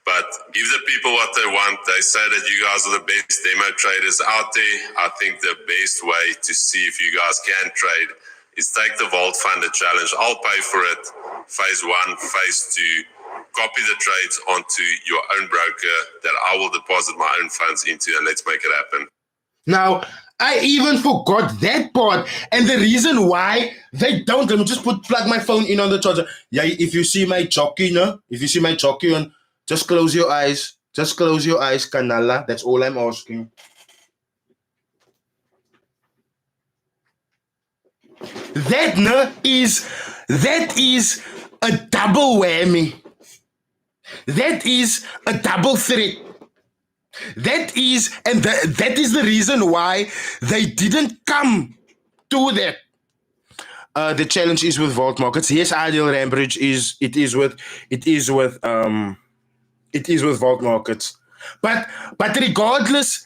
but give the people what they want. They say that you guys are the best demo traders out there. I think the best way to see if you guys can trade is take the Vault Funder challenge. I'll pay for it. Phase 1, phase 2. Copy the trades onto your own broker that I will deposit my own funds into, and let's make it happen. Now, I even forgot that part. And the reason why they don't, let me just plug my phone in on the charger. Yeah, if you see my jockey, no? If you see my jockey on, just close your eyes. Just close your eyes, Kanala. That's all I'm asking. That is a double whammy. That is a double threat. That is the reason why they didn't come to that. The challenge is with Vault Markets. Yes, Ideal Rambridge it is with Vault Markets. But regardless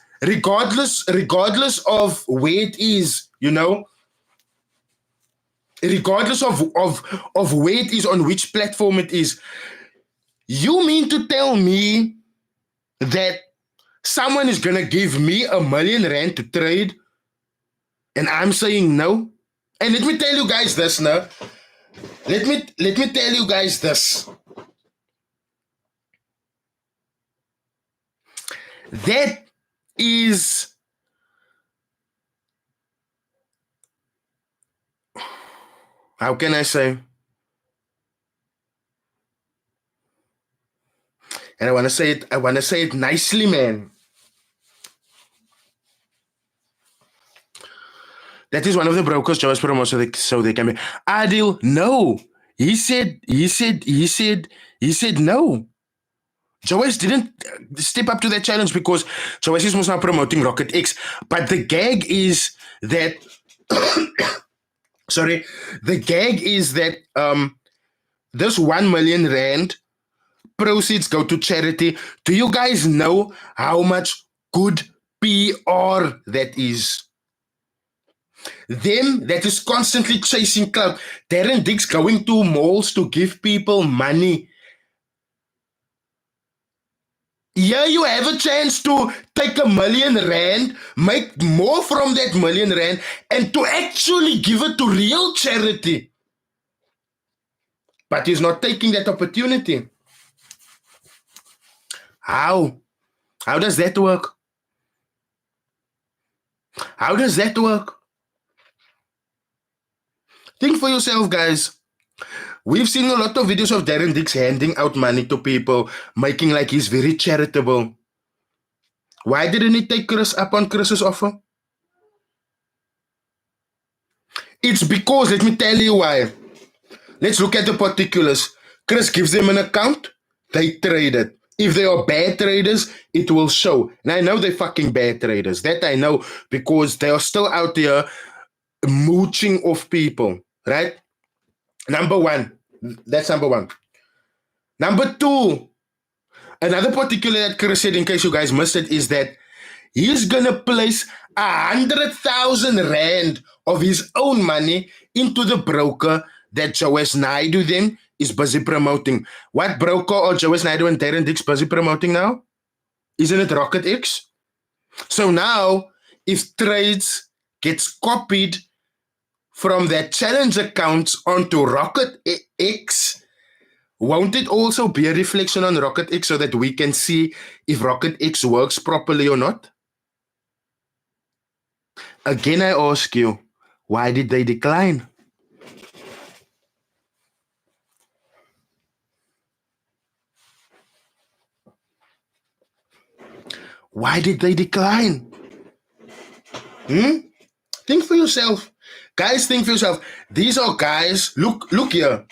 of where it is, you know, regardless of where it is, on which platform it is, you mean to tell me that someone is gonna give me R1 million to trade and I'm saying no? And let me tell you guys this now. Let me tell you guys this. That is, how can I say? And I want to say it nicely, man. That is one of the brokers Joe's promoted so they can be. Adil, no. He said no. Joe's didn't step up to that challenge because Joe's is now promoting Rocket X. But the gag is that this 1 million rand proceeds go to charity. Do you guys know how much good PR that is? Them that is constantly chasing clout. Darren Dix going to malls to give people money. Yeah, you have a chance to take R1 million, make more from that R1 million, and to actually give it to real charity. But he's not taking that opportunity. How? How does that work? How does that work? Think for yourself, guys. We've seen a lot of videos of Darren Dix handing out money to people, making like he's very charitable. Why didn't he take Chris up on Chris's offer? It's because, let me tell you why. Let's look at the particulars. Chris gives them an account, they trade it. If they are bad traders, it will show. And I know they're fucking bad traders. That I know because they are still out there mooching off people, right? Number one. That's number one. Number two, another particular that Chris said, in case you guys missed it, is that he's gonna place 100,000 rand of his own money into the broker that Joes Naidu then is busy promoting. What broker are Joes Naidu and Darren Dix busy promoting now? Isn't it Rocket X? So now, if trades gets copied from that challenge accounts onto Rocket X, won't it also be a reflection on Rocket X so that we can see if Rocket X works properly or not? Again, I ask you, why did they decline? Why did they decline? Think for yourself. Guys, think for yourself. These are guys, look here.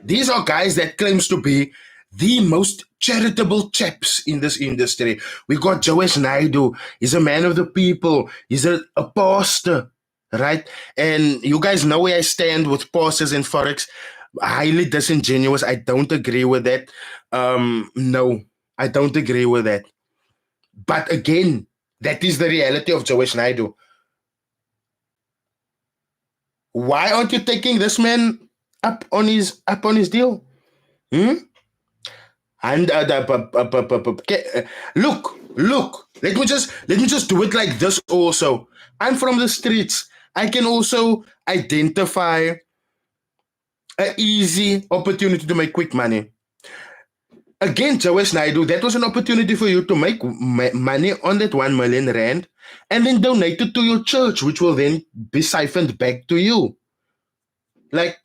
These are guys that claims to be the most charitable chaps in this industry. We got Joesh Naidu. He's a man of the people. He's a pastor, right? And you guys know where I stand with pastors and Forex. Highly disingenuous. I don't agree with that. No, I don't agree with that. But again, that is the reality of Joesh Naidu. Why aren't you taking this man up on his deal? And look. Let me just do it like this. Also, I'm from the streets. I can also identify an easy opportunity to make quick money. Again, Joesh Naidu, that was an opportunity for you to make money on that 1 million rand and then donate it to your church, which will then be siphoned back to you. Like,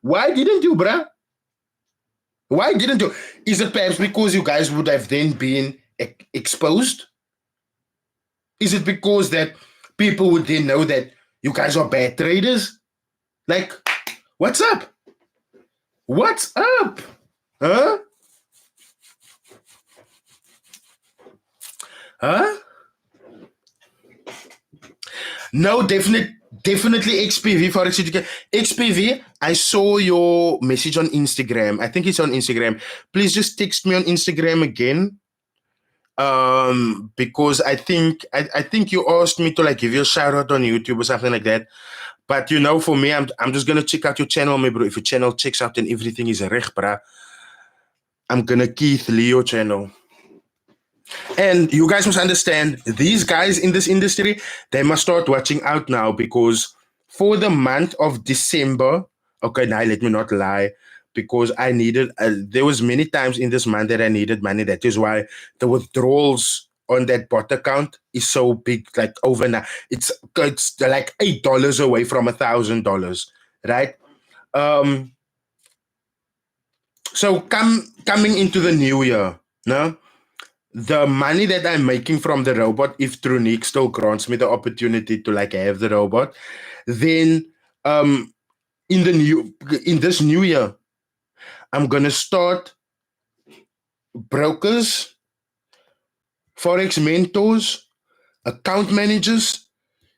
why didn't you, bruh? Why didn't you? Is it perhaps because you guys would have then been exposed? Is it because that people would then know that you guys are bad traders? Like, what's up? What's up? Huh? Huh? No, definitely XPV Forex Education. XPV, I saw your message on Instagram. I think it's on Instagram. Please just text me on Instagram again. Because I think you asked me to like give you a shout out on YouTube or something like that. But you know, for me, I'm just gonna check out your channel, my bro. If your channel checks out and everything is recht, bruh, I'm gonna Keith Leo channel. And you guys must understand, these guys in this industry, they must start watching out now, because for the month of December, okay, now let me not lie, because I needed, there was many times in this month that I needed money. That is why the withdrawals on that bot account is so big, like overnight. It's like $8 away from $1,000, right? So coming into the new year, no? The money that I'm making from the robot, if Trunique still grants me the opportunity to like have the robot, then in this new year, I'm gonna start brokers, Forex mentors, account managers,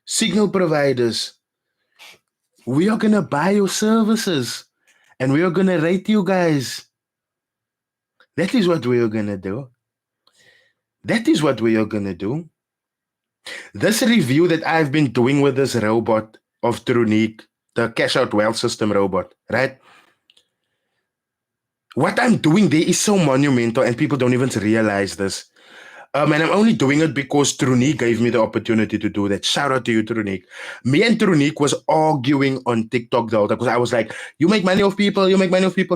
signal providers. We are gonna buy your services and we are gonna rate you guys. That is what we are gonna do. That is what we are gonna do. This review that I've been doing with this robot of Trunique, the cash out wealth system robot, right? What I'm doing there is so monumental and people don't even realize this. And I'm only doing it because Trunique gave me the opportunity to do that. Shout out to you, Trunique. Me and Trunique was arguing on TikTok the whole time because I was like, you make money off people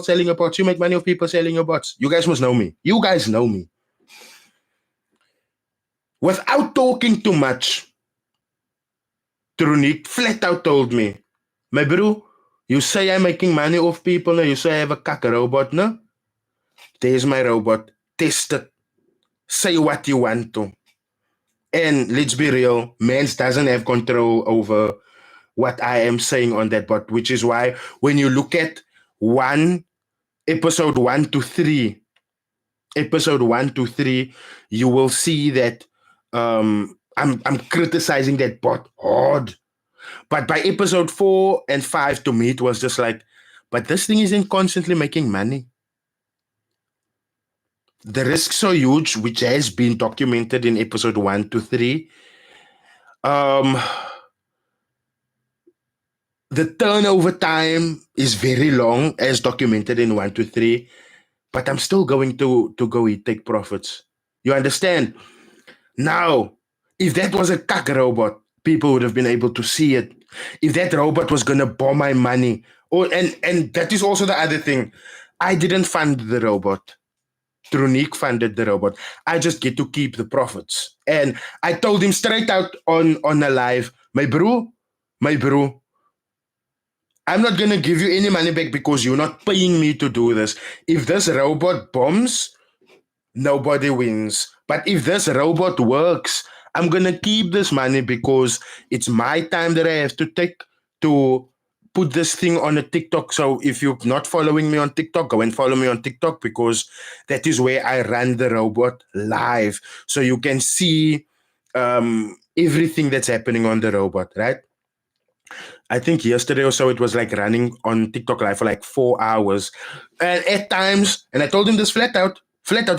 selling your bots, you make money off people selling your bots. You guys must know me. You guys know me. Without talking too much, Trunique flat out told me, my bro, you say I'm making money off people, no? You say I have a cuck robot, no? There's my robot. Test it. Say what you want to. And let's be real, Mans doesn't have control over what I am saying on that bot, which is why when you look at episode 1 to 3, you will see that I'm criticizing that bot hard. But by episode 4 and 5, to me, it was just like, but this thing isn't constantly making money. The risks are huge, which has been documented in episode 1 to 3. The turnover time is very long, as documented in 1 to 3. But I'm still going to go take profits. You understand? Now, if that was a cuck robot, people would have been able to see it. If that robot was going to bomb my money, and that is also the other thing. I didn't fund the robot. Trunique funded the robot. I just get to keep the profits. And I told him straight out on a live, my bro, I'm not going to give you any money back because you're not paying me to do this. If this robot bombs, nobody wins. But if this robot works, I'm gonna keep this money because it's my time that I have to take to put this thing on a TikTok. So if you're not following me on TikTok, go and follow me on TikTok because that is where I run the robot live. So you can see everything that's happening on the robot, right? I think yesterday or so it was like running on TikTok live for like 4 hours. And at times, and I told him this flat out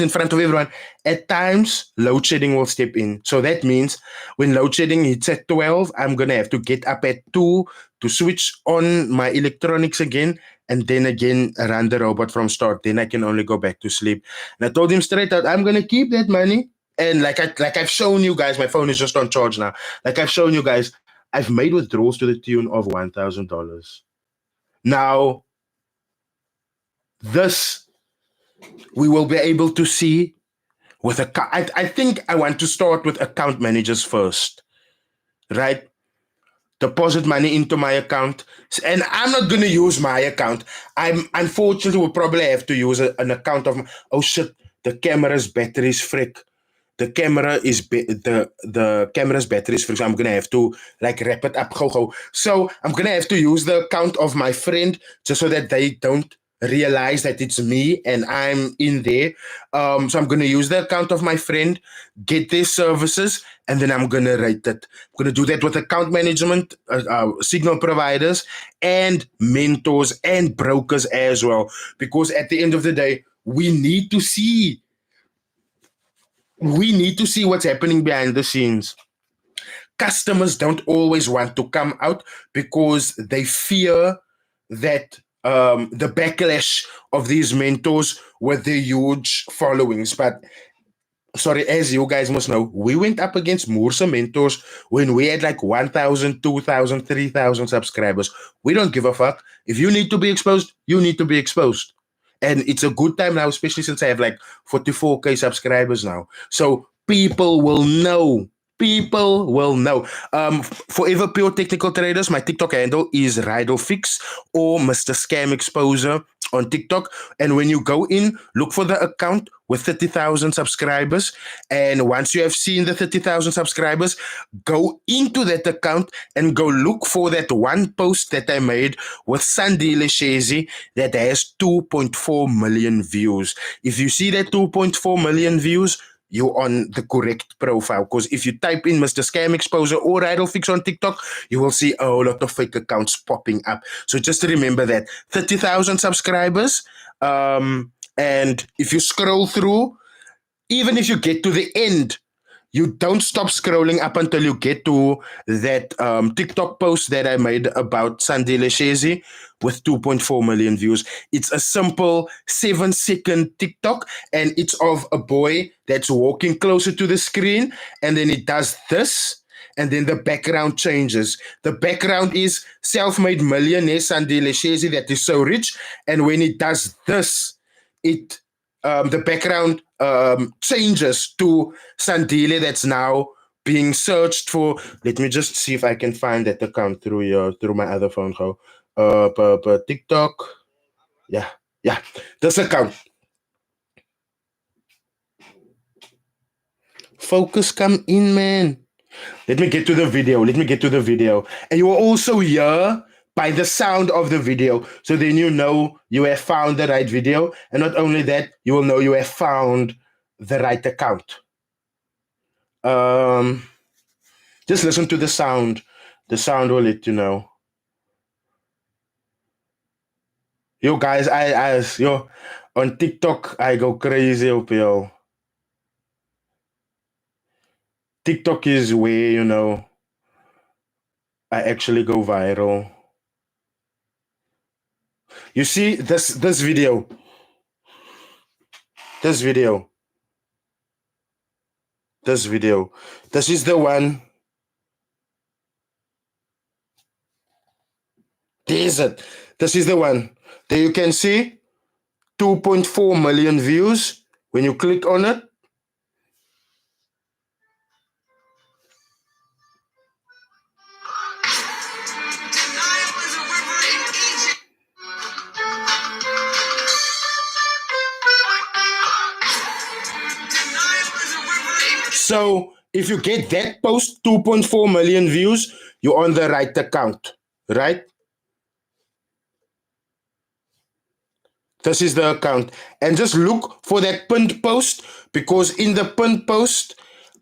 in front of everyone, at times load shedding will step in. So that means when load shedding hits at 12, I'm gonna have to get up at 2 to switch on my electronics again and then again run the robot from start. Then I can only go back to sleep. And I told him straight out, I'm gonna keep that money. And I've shown you guys, my phone is just on charge now. Like I've shown you guys, I've made withdrawals to the tune of $1,000. Now, this we will be able to see with I think I want to start with account managers first, right? Deposit money into my account, and I'm not going to use my account. I'm unfortunately will probably have to use an account of. Oh shit! The camera's battery is frick. The camera is the camera's battery is free, so I'm gonna have to like wrap it up. Go. So I'm gonna have to use the account of my friend just so that they don't realize that it's me and I'm in there. So I'm gonna use the account of my friend, get their services, and then I'm gonna rate it. I'm gonna do that with account management, signal providers, and mentors and brokers as well. Because at the end of the day, we need to see what's happening behind the scenes. Customers don't always want to come out because they fear that the backlash of these mentors with their huge followings. But sorry, as you guys must know, we went up against Moorse mentors when we had like 1,000, 2,000, 3,000 subscribers. We don't give a fuck. If you need to be exposed, you need to be exposed. And it's a good time now, especially since I have like 44K subscribers now. So people will know. People will know. Forever Pure Technical Traders, my TikTok handle is Rydall Ficks or Mr. Scam Exposer on TikTok. And when you go in, look for the account with 30,000 subscribers. And once you have seen the 30,000 subscribers, go into that account and go look for that one post that I made with Sandile Shezi that has 2.4 million views. If you see that 2.4 million views, you're on the correct profile. Because if you type in Mr. Scam Exposer or Rydall Fix on TikTok, you will see a whole lot of fake accounts popping up. So just remember that 30,000 subscribers. And if you scroll through, even if you get to the end, you don't stop scrolling up until you get to that TikTok post that I made about Sandile Shezi with 2.4 million views. It's a simple 7-second TikTok, and it's of a boy that's walking closer to the screen, and then it does this, and then the background changes. The background is self-made millionaire Sandile Shezi that is so rich, and when it does this, it the background changes to Sandile that's now being searched for. Let me just see if I can find that account through my other phone. Go per TikTok. Yeah, this account. Focus, come in, man. Let me get to the video. And you will also hear by the sound of the video. So then you know you have found the right video. And not only that, you will know you have found the right account. Just listen to the sound. The sound will let you know. Yo, guys, yo, on TikTok, I go crazy up, yo. TikTok is where, I actually go viral. You see this video. This video. This is the one. This is the one. There you can see 2.4 million views. When you click on it, So if you get that post 2.4 million views, you're on the right account, right? This is the account. And just look for that pinned post, because in the pinned post,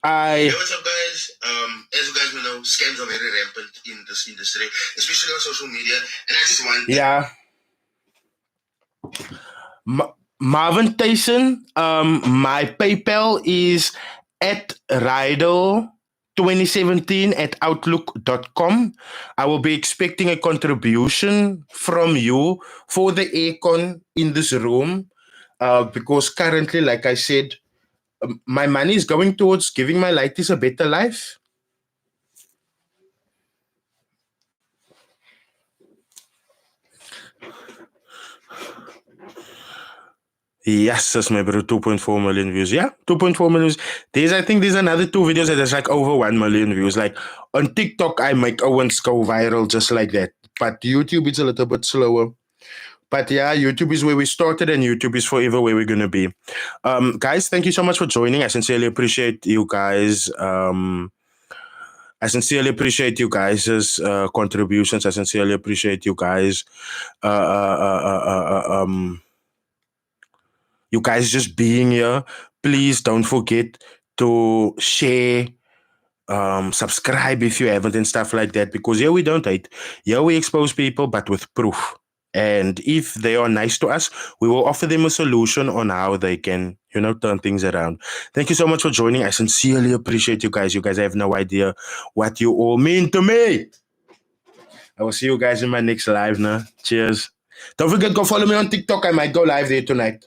Hey, what's up, guys? As you guys will know, scams are very rampant in this industry, especially on social media. And I just want Marvin Tyson, my PayPal is at Rydall 2017 at outlook.com. I will be expecting a contribution from you for the aircon in this room, because currently, like I said, my money is going towards giving my lighties a better life. Yes, that's my bro. 2.4 million views. Yeah, 2.4 million views. I think there's another 2 videos that has like over 1 million views. Like on TikTok, I make Owens go viral just like that. But YouTube, it's a little bit slower. But yeah, YouTube is where we started, and YouTube is forever where we're going to be. Guys, thank you so much for joining. I sincerely appreciate you guys. I sincerely appreciate you guys' contributions. I sincerely appreciate you guys. You guys just being here. Please don't forget to share, subscribe if you haven't, and stuff like that, because here we don't hate. Here we expose people, but with proof. And if they are nice to us, we will offer them a solution on how they can, turn things around. Thank you so much for joining. I sincerely appreciate you guys. You guys have no idea what you all mean to me. I will see you guys in my next live now. Cheers. Don't forget, go follow me on TikTok. I might go live there tonight.